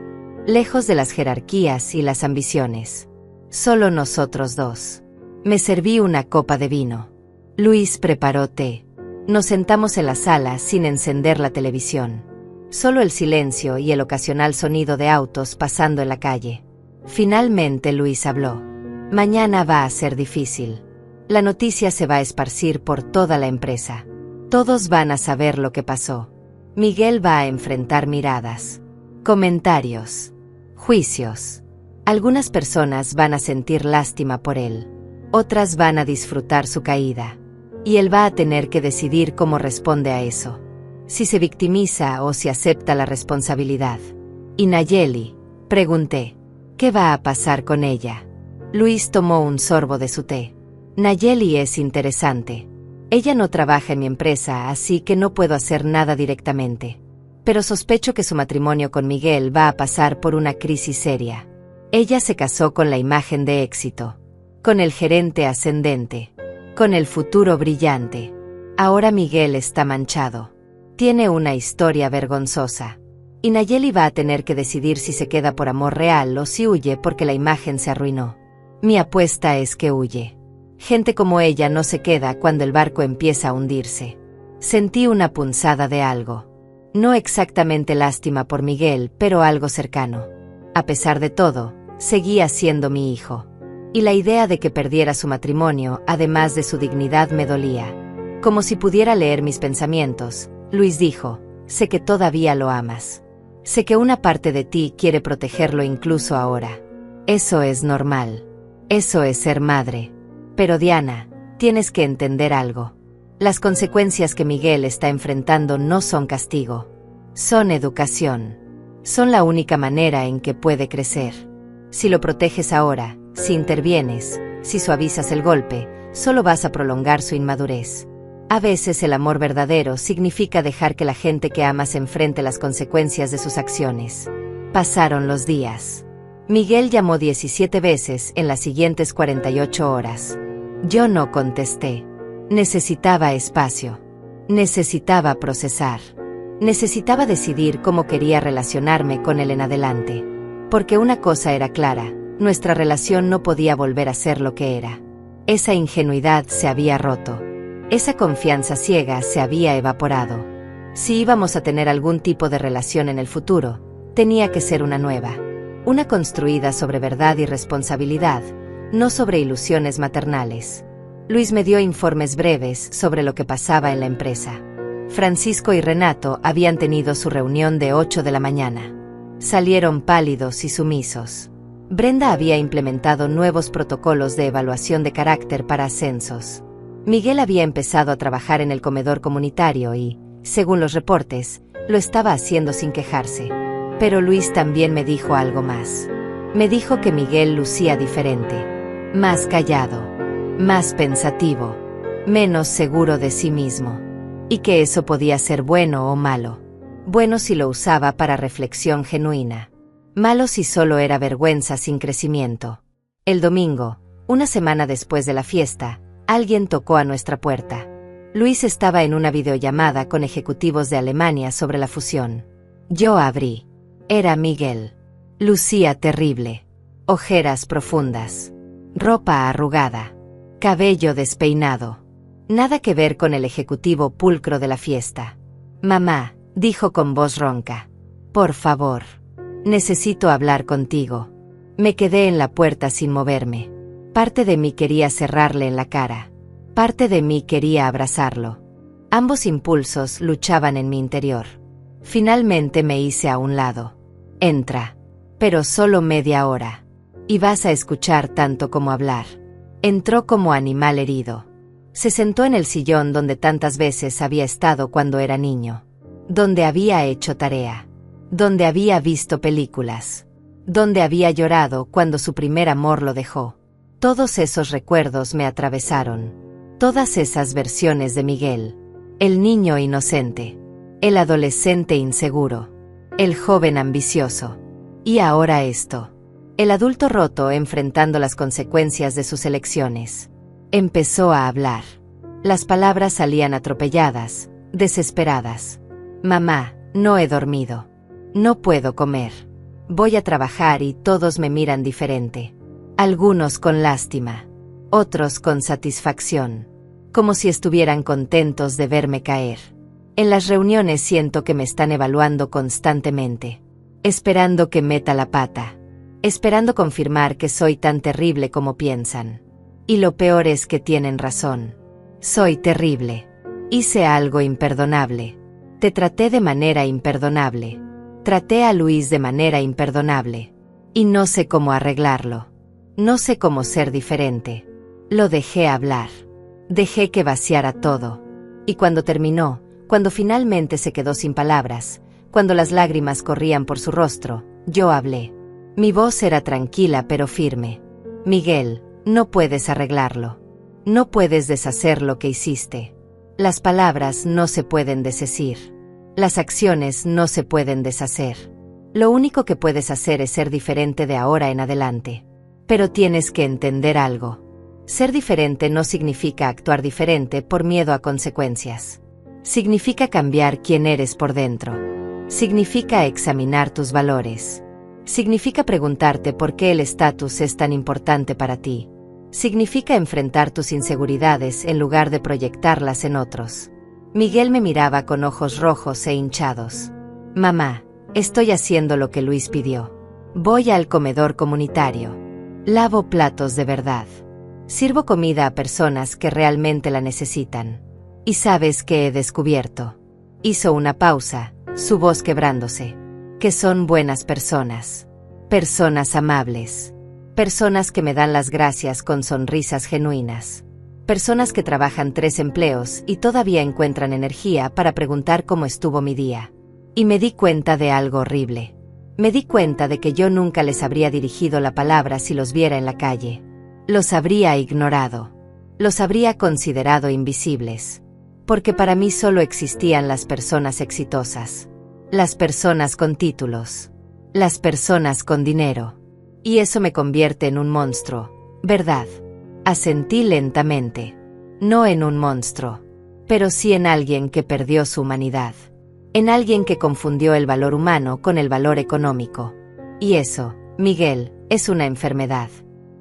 Lejos de las jerarquías y las ambiciones. Solo nosotros dos. Me serví una copa de vino. Luis preparó té. Nos sentamos en la sala sin encender la televisión. Solo el silencio y el ocasional sonido de autos pasando en la calle. Finalmente Luis habló. Mañana va a ser difícil. La noticia se va a esparcir por toda la empresa. Todos van a saber lo que pasó. Miguel va a enfrentar miradas, comentarios, juicios. Algunas personas van a sentir lástima por él. Otras van a disfrutar su caída. Y él va a tener que decidir cómo responde a eso. Si se victimiza o si acepta la responsabilidad. ¿Y Nayeli? Pregunté. ¿Qué va a pasar con ella? Luis tomó un sorbo de su té. Nayeli es interesante. Ella no trabaja en mi empresa, así que no puedo hacer nada directamente. Pero sospecho que su matrimonio con Miguel va a pasar por una crisis seria. Ella se casó con la imagen de éxito. Con el gerente ascendente. Con el futuro brillante. Ahora Miguel está manchado. Tiene una historia vergonzosa. Y Nayeli va a tener que decidir si se queda por amor real o si huye porque la imagen se arruinó. Mi apuesta es que huye. Gente como ella no se queda cuando el barco empieza a hundirse. Sentí una punzada de algo. No exactamente lástima por Miguel, pero algo cercano. A pesar de todo, seguía siendo mi hijo. Y la idea de que perdiera su matrimonio, además de su dignidad, me dolía. Como si pudiera leer mis pensamientos, Luis dijo, sé que todavía lo amas. Sé que una parte de ti quiere protegerlo incluso ahora. Eso es normal. Eso es ser madre. Pero Diana, tienes que entender algo. Las consecuencias que Miguel está enfrentando no son castigo. Son educación. Son la única manera en que puede crecer. Si lo proteges ahora, si intervienes, si suavizas el golpe, solo vas a prolongar su inmadurez. A veces el amor verdadero significa dejar que la gente que amas enfrente las consecuencias de sus acciones. Pasaron los días. Miguel llamó 17 veces en las siguientes 48 horas. Yo no contesté. Necesitaba espacio. Necesitaba procesar. Necesitaba decidir cómo quería relacionarme con él en adelante. Porque una cosa era clara, nuestra relación no podía volver a ser lo que era. Esa ingenuidad se había roto. Esa confianza ciega se había evaporado. Si íbamos a tener algún tipo de relación en el futuro, tenía que ser una nueva. Una construida sobre verdad y responsabilidad, no sobre ilusiones maternales. Luis me dio informes breves sobre lo que pasaba en la empresa. Francisco y Renato habían tenido su reunión de 8 de la mañana. Salieron pálidos y sumisos. Brenda había implementado nuevos protocolos de evaluación de carácter para ascensos. Miguel había empezado a trabajar en el comedor comunitario y, según los reportes, lo estaba haciendo sin quejarse. Pero Luis también me dijo algo más. Me dijo que Miguel lucía diferente. Más callado. Más pensativo. Menos seguro de sí mismo. Y que eso podía ser bueno o malo. Bueno si lo usaba para reflexión genuina. Malo si solo era vergüenza sin crecimiento. El domingo, una semana después de la fiesta, alguien tocó a nuestra puerta. Luis estaba en una videollamada con ejecutivos de Alemania sobre la fusión. Yo abrí. Era Miguel. Lucía terrible. Ojeras profundas. Ropa arrugada. Cabello despeinado. Nada que ver con el ejecutivo pulcro de la fiesta. Mamá, dijo con voz ronca. Por favor. Necesito hablar contigo. Me quedé en la puerta sin moverme. Parte de mí quería cerrarle en la cara. Parte de mí quería abrazarlo. Ambos impulsos luchaban en mi interior. Finalmente me hice a un lado. Entra. Pero solo media hora. Y vas a escuchar tanto como hablar. Entró como animal herido. Se sentó en el sillón donde tantas veces había estado cuando era niño. Donde había hecho tarea. Donde había visto películas. Donde había llorado cuando su primer amor lo dejó. Todos esos recuerdos me atravesaron. Todas esas versiones de Miguel. El niño inocente. El adolescente inseguro. El joven ambicioso. Y ahora esto. El adulto roto enfrentando las consecuencias de sus elecciones. Empezó a hablar. Las palabras salían atropelladas, desesperadas. Mamá, no he dormido. No puedo comer. Voy a trabajar y todos me miran diferente. Algunos con lástima. Otros con satisfacción. Como si estuvieran contentos de verme caer. En las reuniones siento que me están evaluando constantemente. Esperando que meta la pata. Esperando confirmar que soy tan terrible como piensan. Y lo peor es que tienen razón. Soy terrible. Hice algo imperdonable. Te traté de manera imperdonable. Traté a Luis de manera imperdonable. Y no sé cómo arreglarlo. No sé cómo ser diferente. Lo dejé hablar. Dejé que vaciara todo. Y cuando terminó, cuando finalmente se quedó sin palabras, cuando las lágrimas corrían por su rostro, yo hablé. Mi voz era tranquila pero firme. Miguel, no puedes arreglarlo. No puedes deshacer lo que hiciste. Las palabras no se pueden desdecir. Las acciones no se pueden deshacer. Lo único que puedes hacer es ser diferente de ahora en adelante. Pero tienes que entender algo. Ser diferente no significa actuar diferente por miedo a consecuencias. Significa cambiar quién eres por dentro. Significa examinar tus valores. Significa preguntarte por qué el estatus es tan importante para ti. Significa enfrentar tus inseguridades en lugar de proyectarlas en otros. Miguel me miraba con ojos rojos e hinchados. Mamá, estoy haciendo lo que Luis pidió. Voy al comedor comunitario. Lavo platos de verdad. Sirvo comida a personas que realmente la necesitan. ¿Y sabes qué he descubierto? Hizo una pausa, su voz quebrándose. Que son buenas personas. Personas amables. Personas que me dan las gracias con sonrisas genuinas. Personas que trabajan 3 empleos y todavía encuentran energía para preguntar cómo estuvo mi día. Y me di cuenta de algo horrible. Me di cuenta de que yo nunca les habría dirigido la palabra si los viera en la calle. Los habría ignorado. Los habría considerado invisibles. Porque para mí solo existían las personas exitosas. Las personas con títulos. Las personas con dinero. Y eso me convierte en un monstruo, ¿verdad? Asentí lentamente. No en un monstruo. Pero sí en alguien que perdió su humanidad. En alguien que confundió el valor humano con el valor económico. Y eso, Miguel, es una enfermedad.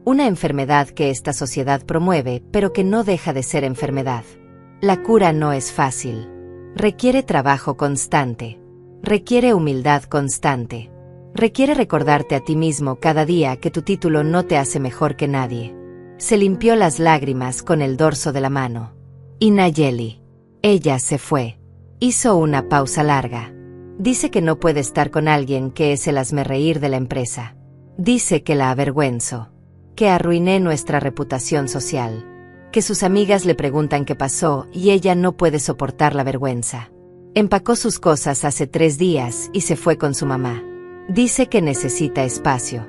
Una enfermedad que esta sociedad promueve, pero que no deja de ser enfermedad. La cura no es fácil. Requiere trabajo constante. Requiere humildad constante. Requiere recordarte a ti mismo cada día que tu título no te hace mejor que nadie. Se limpió las lágrimas con el dorso de la mano. Y Nayeli. Ella se fue. Hizo una pausa larga. Dice que no puede estar con alguien que es el hazmerreír de la empresa. Dice que la avergüenzo. Que arruiné nuestra reputación social. Que sus amigas le preguntan qué pasó y ella no puede soportar la vergüenza. Empacó sus cosas hace 3 días y se fue con su mamá. Dice que necesita espacio.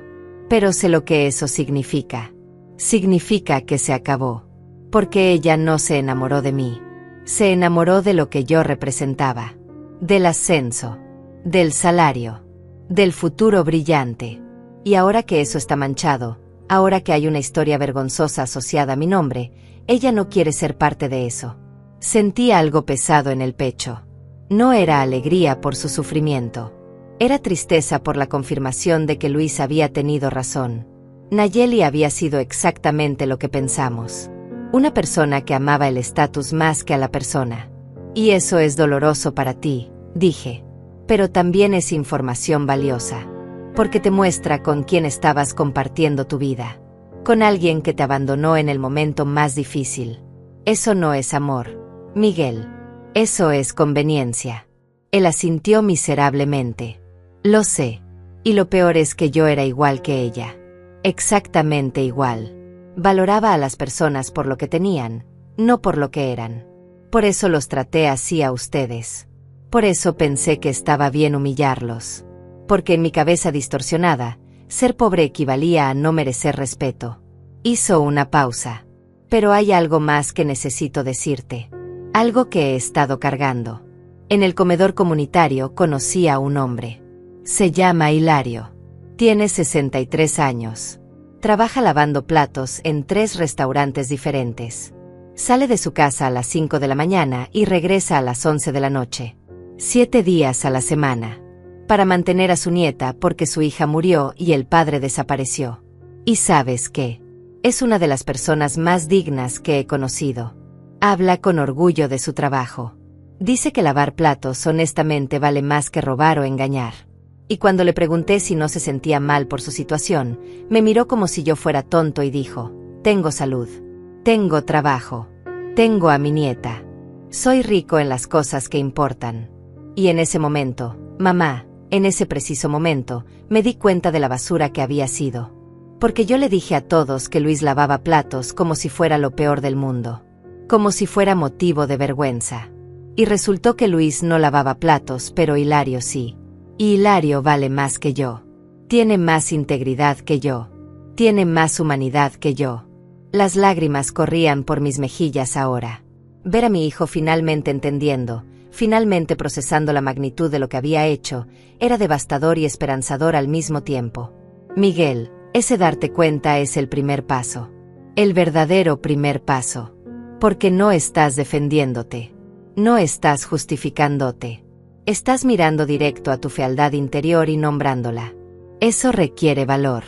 Pero sé lo que eso significa. Significa que se acabó. Porque ella no se enamoró de mí. Se enamoró de lo que yo representaba. Del ascenso. Del salario. Del futuro brillante. Y ahora que eso está manchado, ahora que hay una historia vergonzosa asociada a mi nombre, ella no quiere ser parte de eso. Sentí algo pesado en el pecho. No era alegría por su sufrimiento. Era tristeza por la confirmación de que Luis había tenido razón. Nayeli había sido exactamente lo que pensamos. Una persona que amaba el estatus más que a la persona. Y eso es doloroso para ti, dije. Pero también es información valiosa. Porque te muestra con quién estabas compartiendo tu vida. Con alguien que te abandonó en el momento más difícil. Eso no es amor, Miguel. Eso es conveniencia. Él asintió miserablemente. Lo sé. Y lo peor es que yo era igual que ella. Exactamente igual. Valoraba a las personas por lo que tenían, no por lo que eran. Por eso los traté así a ustedes. Por eso pensé que estaba bien humillarlos. Porque en mi cabeza distorsionada, ser pobre equivalía a no merecer respeto. Hizo una pausa. Pero hay algo más que necesito decirte. Algo que he estado cargando. En el comedor comunitario conocí a un hombre. Se llama Hilario. Tiene 63 años. Trabaja lavando platos en 3 restaurantes diferentes. Sale de su casa a las 5 de la mañana y regresa a las 11 de la noche. 7 días a la semana. Para mantener a su nieta porque su hija murió y el padre desapareció. ¿Y sabes qué? Es una de las personas más dignas que he conocido. Habla con orgullo de su trabajo. Dice que lavar platos honestamente vale más que robar o engañar. Y cuando le pregunté si no se sentía mal por su situación, me miró como si yo fuera tonto y dijo: tengo salud. Tengo trabajo. Tengo a mi nieta. Soy rico en las cosas que importan. Y en ese momento, mamá, en ese preciso momento, me di cuenta de la basura que había sido. Porque yo le dije a todos que Luis lavaba platos como si fuera lo peor del mundo. Como si fuera motivo de vergüenza. Y resultó que Luis no lavaba platos, pero Hilario sí. Y Hilario vale más que yo. Tiene más integridad que yo. Tiene más humanidad que yo. Las lágrimas corrían por mis mejillas ahora. Ver a mi hijo finalmente entendiendo, finalmente procesando la magnitud de lo que había hecho, era devastador y esperanzador al mismo tiempo. Miguel, ese darte cuenta es el primer paso. El verdadero primer paso. Porque no estás defendiéndote. No estás justificándote. Estás mirando directo a tu fealdad interior y nombrándola. Eso requiere valor.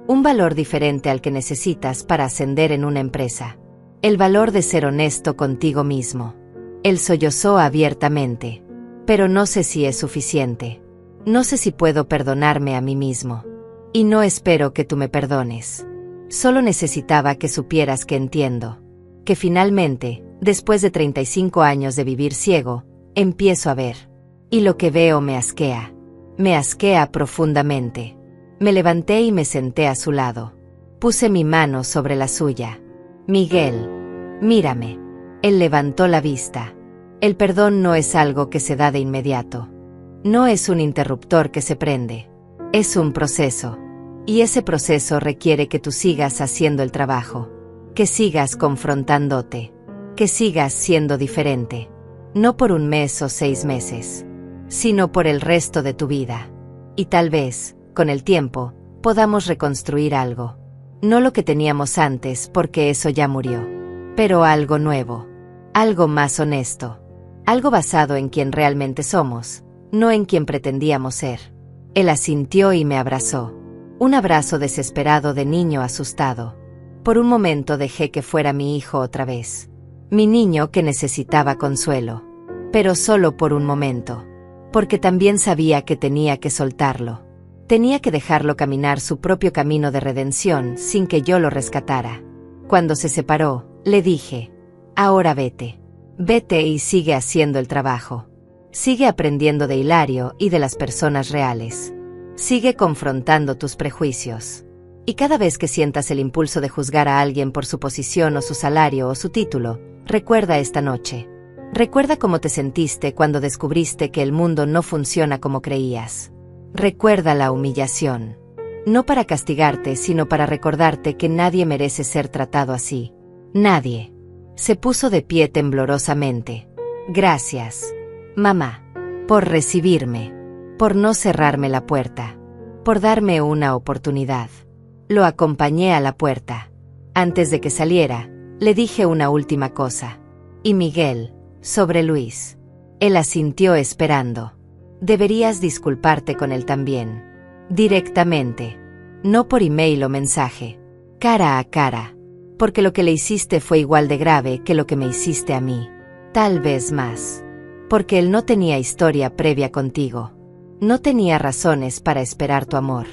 Un valor diferente al que necesitas para ascender en una empresa. El valor de ser honesto contigo mismo. Él sollozó abiertamente. Pero no sé si es suficiente. No sé si puedo perdonarme a mí mismo. Y no espero que tú me perdones. Solo necesitaba que supieras que entiendo. Que finalmente, después de 35 años de vivir ciego, empiezo a ver. Y lo que veo me asquea. Me asquea profundamente. Me levanté y me senté a su lado. Puse mi mano sobre la suya. Miguel, mírame. Él levantó la vista. El perdón no es algo que se da de inmediato. No es un interruptor que se prende. Es un proceso. Y ese proceso requiere que tú sigas haciendo el trabajo. Que sigas confrontándote. Que sigas siendo diferente. No por un mes o 6 meses. Sino por el resto de tu vida. Y tal vez, con el tiempo, podamos reconstruir algo. No lo que teníamos antes porque eso ya murió. Pero algo nuevo. Algo más honesto. Algo basado en quien realmente somos, no en quien pretendíamos ser. Él asintió y me abrazó. Un abrazo desesperado de niño asustado. Por un momento dejé que fuera mi hijo otra vez. Mi niño que necesitaba consuelo. Pero solo por un momento. Porque también sabía que tenía que soltarlo. Tenía que dejarlo caminar su propio camino de redención sin que yo lo rescatara. Cuando se separó, le dije: ahora vete. Vete y sigue haciendo el trabajo. Sigue aprendiendo de Hilario y de las personas reales. Sigue confrontando tus prejuicios. Y cada vez que sientas el impulso de juzgar a alguien por su posición o su salario o su título, recuerda esta noche. Recuerda cómo te sentiste cuando descubriste que el mundo no funciona como creías. Recuerda la humillación. No para castigarte, sino para recordarte que nadie merece ser tratado así. Nadie. Se puso de pie temblorosamente. Gracias, mamá, por recibirme, por no cerrarme la puerta, por darme una oportunidad. Lo acompañé a la puerta. Antes de que saliera, le dije una última cosa. Y Miguel, sobre Luis. Él asintió esperando. Deberías disculparte con él también. Directamente. No por email o mensaje. Cara a cara. Porque lo que le hiciste fue igual de grave que lo que me hiciste a mí. Tal vez más. Porque él no tenía historia previa contigo. No tenía razones para esperar tu amor.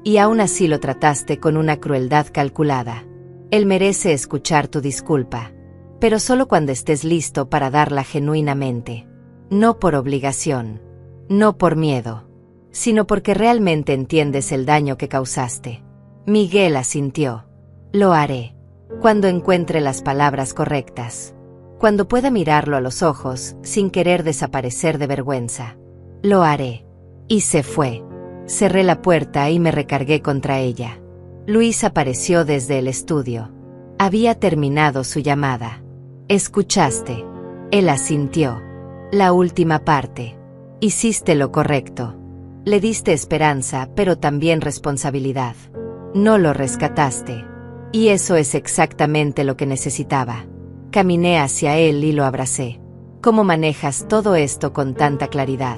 Y aún así lo trataste con una crueldad calculada. Él merece escuchar tu disculpa. Pero solo cuando estés listo para darla genuinamente. No por obligación. No por miedo. Sino porque realmente entiendes el daño que causaste. Miguel asintió. Lo haré. Cuando encuentre las palabras correctas. Cuando pueda mirarlo a los ojos, sin querer desaparecer de vergüenza. Lo haré. Y se fue. Cerré la puerta y me recargué contra ella. Luis apareció desde el estudio. Había terminado su llamada. ¿Escuchaste? Él asintió. La última parte. Hiciste lo correcto. Le diste esperanza, pero también responsabilidad. No lo rescataste. Y eso es exactamente lo que necesitaba. Caminé hacia él y lo abracé. ¿Cómo manejas todo esto con tanta claridad?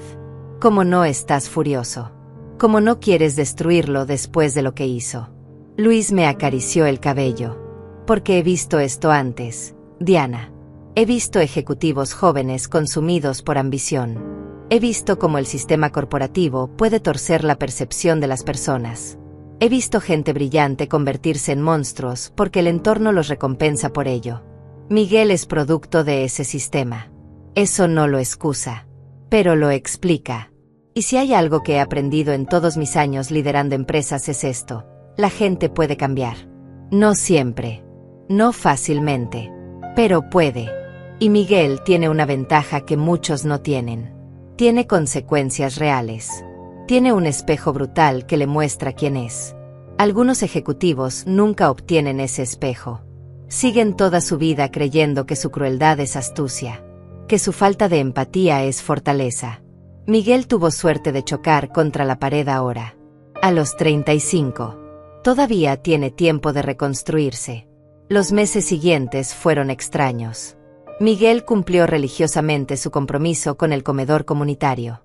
¿Cómo no estás furioso? ¿Cómo no quieres destruirlo después de lo que hizo? Luis me acarició el cabello. Porque he visto esto antes, Diana. He visto ejecutivos jóvenes consumidos por ambición. He visto cómo el sistema corporativo puede torcer la percepción de las personas. He visto gente brillante convertirse en monstruos porque el entorno los recompensa por ello. Miguel es producto de ese sistema. Eso no lo excusa, pero lo explica. Y si hay algo que he aprendido en todos mis años liderando empresas es esto: la gente puede cambiar. No siempre. No fácilmente. Pero puede. Y Miguel tiene una ventaja que muchos no tienen. Tiene consecuencias reales. Tiene un espejo brutal que le muestra quién es. Algunos ejecutivos nunca obtienen ese espejo. Siguen toda su vida creyendo que su crueldad es astucia, que su falta de empatía es fortaleza. Miguel tuvo suerte de chocar contra la pared ahora. A los 35. Todavía tiene tiempo de reconstruirse. Los meses siguientes fueron extraños. Miguel cumplió religiosamente su compromiso con el comedor comunitario.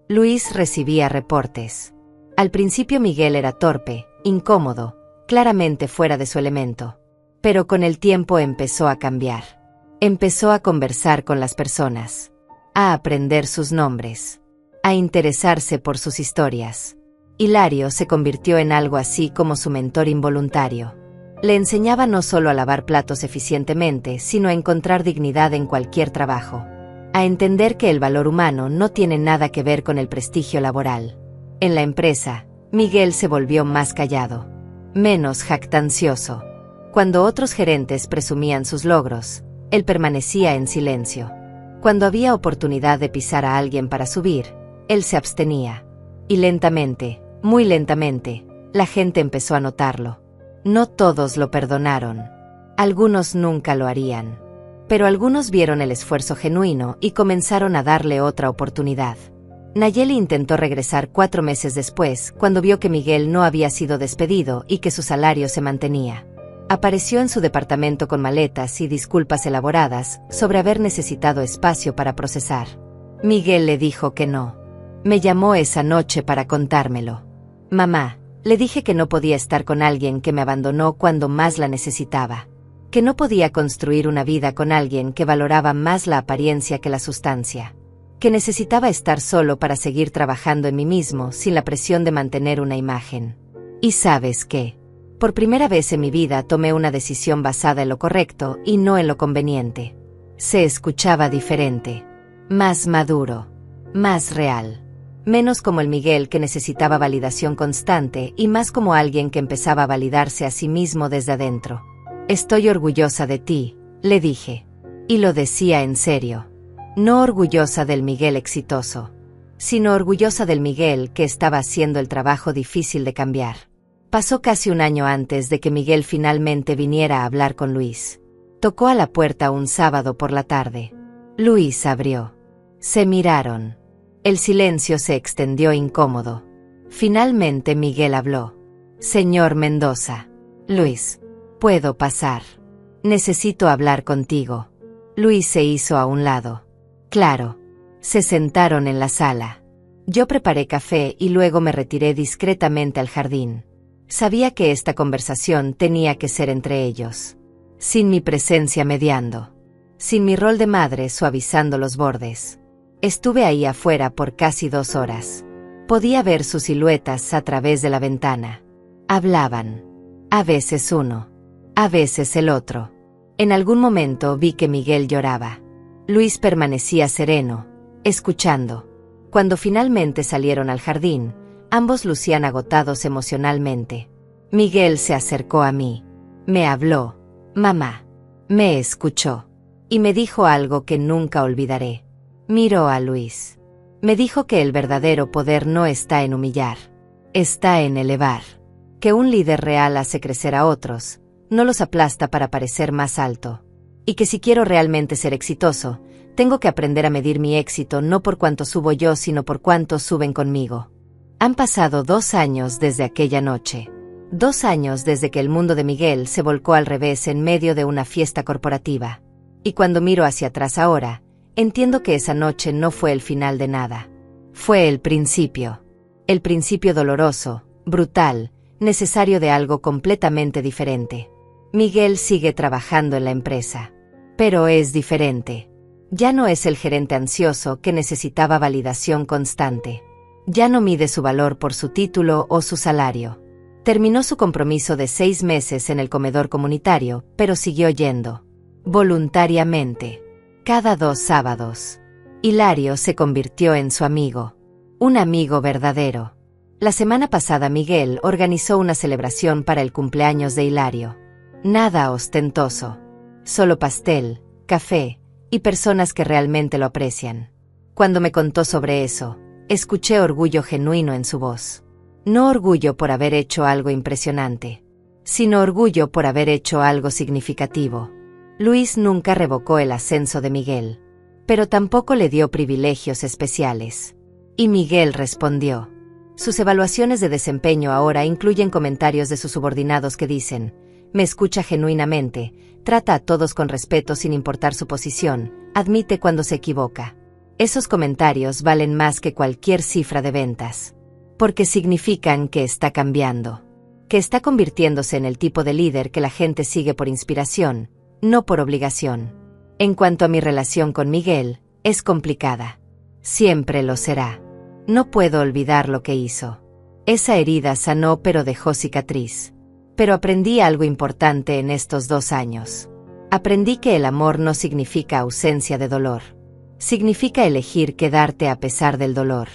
Luis recibía reportes. Al principio Miguel era torpe, incómodo, claramente fuera de su elemento. Pero con el tiempo empezó a cambiar. Empezó a conversar con las personas, a aprender sus nombres, a interesarse por sus historias. Hilario se convirtió en algo así como su mentor involuntario. Le enseñaba no solo a lavar platos eficientemente, sino a encontrar dignidad en cualquier trabajo. A entender que el valor humano no tiene nada que ver con el prestigio laboral. En la empresa, Miguel se volvió más callado, menos jactancioso. Cuando otros gerentes presumían sus logros, él permanecía en silencio. Cuando había oportunidad de pisar a alguien para subir, él se abstenía. Y lentamente, muy lentamente, la gente empezó a notarlo. No todos lo perdonaron. Algunos nunca lo harían. Pero algunos vieron el esfuerzo genuino y comenzaron a darle otra oportunidad. Nayeli intentó regresar 4 meses después, cuando vio que Miguel no había sido despedido y que su salario se mantenía. Apareció en su departamento con maletas y disculpas elaboradas sobre haber necesitado espacio para procesar. Miguel le dijo que no. Me llamó esa noche para contármelo. Mamá, le dije que no podía estar con alguien que me abandonó cuando más la necesitaba. Que no podía construir una vida con alguien que valoraba más la apariencia que la sustancia. Que necesitaba estar solo para seguir trabajando en mí mismo sin la presión de mantener una imagen. ¿Y sabes qué? Por primera vez en mi vida tomé una decisión basada en lo correcto y no en lo conveniente. Se escuchaba diferente. Más maduro. Más real. Menos como el Miguel que necesitaba validación constante y más como alguien que empezaba a validarse a sí mismo desde adentro. Estoy orgullosa de ti, le dije. Y lo decía en serio. No orgullosa del Miguel exitoso, sino orgullosa del Miguel que estaba haciendo el trabajo difícil de cambiar. Pasó casi un año antes de que Miguel finalmente viniera a hablar con Luis. Tocó a la puerta un sábado por la tarde. Luis abrió. Se miraron. El silencio se extendió incómodo. Finalmente Miguel habló. Señor Mendoza. Luis. ¿Puedo pasar? Necesito hablar contigo. Luis se hizo a un lado. Claro. Se sentaron en la sala. Yo preparé café y luego me retiré discretamente al jardín. Sabía que esta conversación tenía que ser entre ellos. sin mi presencia mediando, sin mi rol de madre suavizando los bordes. Estuve ahí afuera por casi 2 horas. Podía ver sus siluetas a través de la ventana. Hablaban. A veces uno, a veces el otro. En algún momento vi que Miguel lloraba. Luis permanecía sereno, escuchando. Cuando finalmente salieron al jardín, ambos lucían agotados emocionalmente. Miguel se acercó a mí. Me habló. Mamá. Me escuchó. Y me dijo algo que nunca olvidaré. Miró a Luis. Me dijo que el verdadero poder no está en humillar. Está en elevar. Que un líder real hace crecer a otros, no los aplasta para parecer más alto. Y que si quiero realmente ser exitoso, tengo que aprender a medir mi éxito no por cuánto subo yo, sino por cuánto suben conmigo. Han pasado 2 años desde aquella noche. 2 años desde que el mundo de Miguel se volcó al revés en medio de una fiesta corporativa. Y cuando miro hacia atrás ahora, entiendo que esa noche no fue el final de nada. Fue el principio. El principio doloroso, brutal, necesario de algo completamente diferente. Miguel sigue trabajando en la empresa. Pero es diferente. Ya no es el gerente ansioso que necesitaba validación constante. Ya no mide su valor por su título o su salario. Terminó su compromiso de 6 meses en el comedor comunitario, pero siguió yendo. Voluntariamente. Cada 2 sábados. Hilario se convirtió en su amigo. Un amigo verdadero. La semana pasada Miguel organizó una celebración para el cumpleaños de Hilario. Nada ostentoso. Solo pastel, café y personas que realmente lo aprecian. Cuando me contó sobre eso, escuché orgullo genuino en su voz. No orgullo por haber hecho algo impresionante, sino orgullo por haber hecho algo significativo. Luis nunca revocó el ascenso de Miguel, pero tampoco le dio privilegios especiales. Y Miguel respondió. Sus evaluaciones de desempeño ahora incluyen comentarios de sus subordinados que dicen: me escucha genuinamente, trata a todos con respeto sin importar su posición, admite cuando se equivoca. Esos comentarios valen más que cualquier cifra de ventas. Porque significan que está cambiando. Que está convirtiéndose en el tipo de líder que la gente sigue por inspiración, no por obligación. En cuanto a mi relación con Miguel, es complicada. Siempre lo será. No puedo olvidar lo que hizo. Esa herida sanó pero dejó cicatriz. Pero aprendí algo importante en estos 2 años. Aprendí que el amor no significa ausencia de dolor. Significa elegir quedarte a pesar del dolor.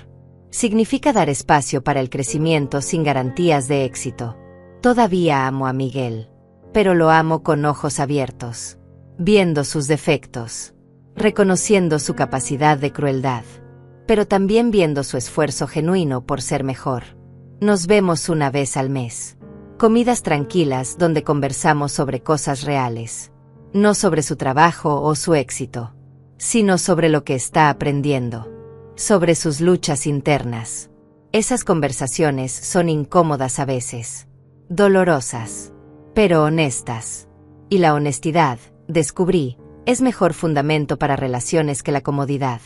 Significa dar espacio para el crecimiento sin garantías de éxito. Todavía amo a Miguel. Pero lo amo con ojos abiertos. Viendo sus defectos. Reconociendo su capacidad de crueldad. Pero también viendo su esfuerzo genuino por ser mejor. Nos vemos una vez al mes. Comidas tranquilas donde conversamos sobre cosas reales. No sobre su trabajo o su éxito. Sino sobre lo que está aprendiendo. Sobre sus luchas internas. Esas conversaciones son incómodas a veces. Dolorosas. Pero honestas. Y la honestidad, descubrí, es mejor fundamento para relaciones que la comodidad.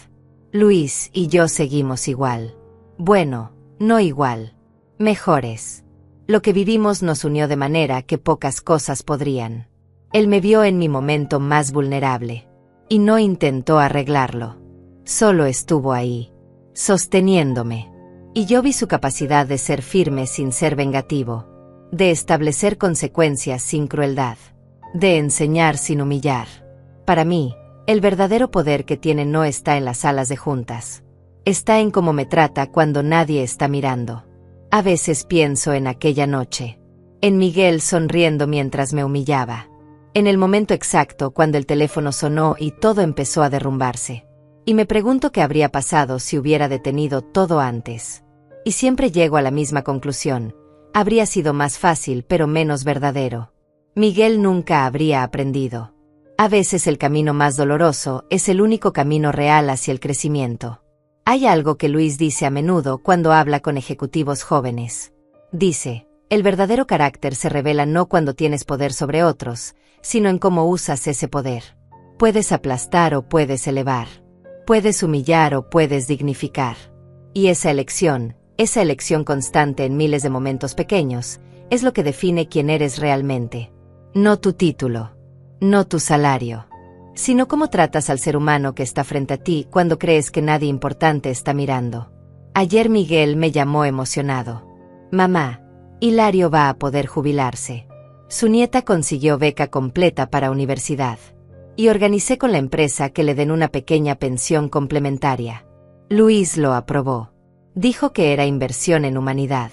Luis y yo seguimos igual. Bueno, no igual. Mejores. Lo que vivimos nos unió de manera que pocas cosas podrían. Él me vio en mi momento más vulnerable. Y no intentó arreglarlo. Solo estuvo ahí, sosteniéndome. Y yo vi su capacidad de ser firme sin ser vengativo. De establecer consecuencias sin crueldad. De enseñar sin humillar. Para mí, el verdadero poder que tiene no está en las salas de juntas. Está en cómo me trata cuando nadie está mirando. A veces pienso en aquella noche. En Miguel sonriendo mientras me humillaba. En el momento exacto cuando el teléfono sonó y todo empezó a derrumbarse. Y me pregunto qué habría pasado si hubiera detenido todo antes. Y siempre llego a la misma conclusión. Habría sido más fácil pero menos verdadero. Miguel nunca habría aprendido. A veces el camino más doloroso es el único camino real hacia el crecimiento. Hay algo que Luis dice a menudo cuando habla con ejecutivos jóvenes. Dice, el verdadero carácter se revela no cuando tienes poder sobre otros, sino en cómo usas ese poder. Puedes aplastar o puedes elevar. Puedes humillar o puedes dignificar. Y esa elección constante en miles de momentos pequeños, es lo que define quién eres realmente. No tu título. no tu salario, sino cómo tratas al ser humano que está frente a ti cuando crees que nadie importante está mirando. Ayer Miguel me llamó emocionado. Mamá, Hilario va a poder jubilarse. Su nieta consiguió beca completa para universidad. Y organicé con la empresa que le den una pequeña pensión complementaria. Luis lo aprobó. Dijo que era inversión en humanidad.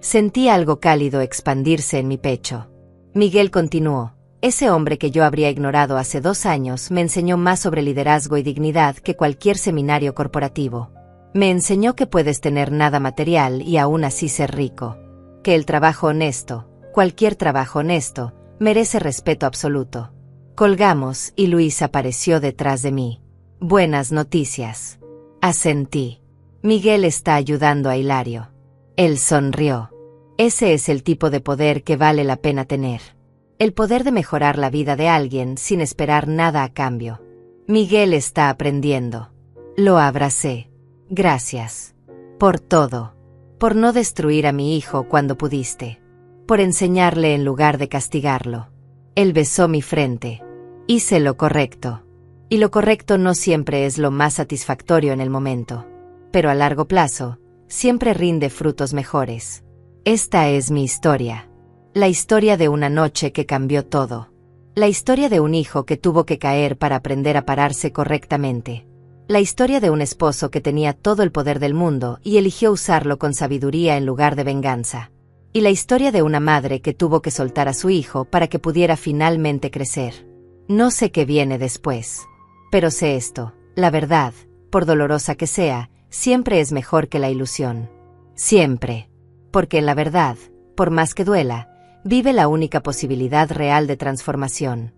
Sentí algo cálido expandirse en mi pecho. Miguel continuó. Ese hombre que yo habría ignorado hace 2 años me enseñó más sobre liderazgo y dignidad que cualquier seminario corporativo. Me enseñó que puedes tener nada material y aún así ser rico. Que el trabajo honesto, cualquier trabajo honesto, merece respeto absoluto. Colgamos y Luis apareció detrás de mí. Buenas noticias. Asentí. Miguel está ayudando a Hilario. Él sonrió. Ese es el tipo de poder que vale la pena tener. El poder de mejorar la vida de alguien sin esperar nada a cambio. Miguel está aprendiendo. Lo abracé. Gracias. Por todo. Por no destruir a mi hijo cuando pudiste. Por enseñarle en lugar de castigarlo. Él besó mi frente. Hice lo correcto. Y lo correcto no siempre es lo más satisfactorio en el momento. Pero a largo plazo, siempre rinde frutos mejores. Esta es mi historia. La historia de una noche que cambió todo. La historia de un hijo que tuvo que caer para aprender a pararse correctamente. La historia de un esposo que tenía todo el poder del mundo y eligió usarlo con sabiduría en lugar de venganza. Y la historia de una madre que tuvo que soltar a su hijo para que pudiera finalmente crecer. No sé qué viene después. Pero sé esto, la verdad, por dolorosa que sea, siempre es mejor que la ilusión. Siempre. Porque en la verdad, por más que duela, vive la única posibilidad real de transformación.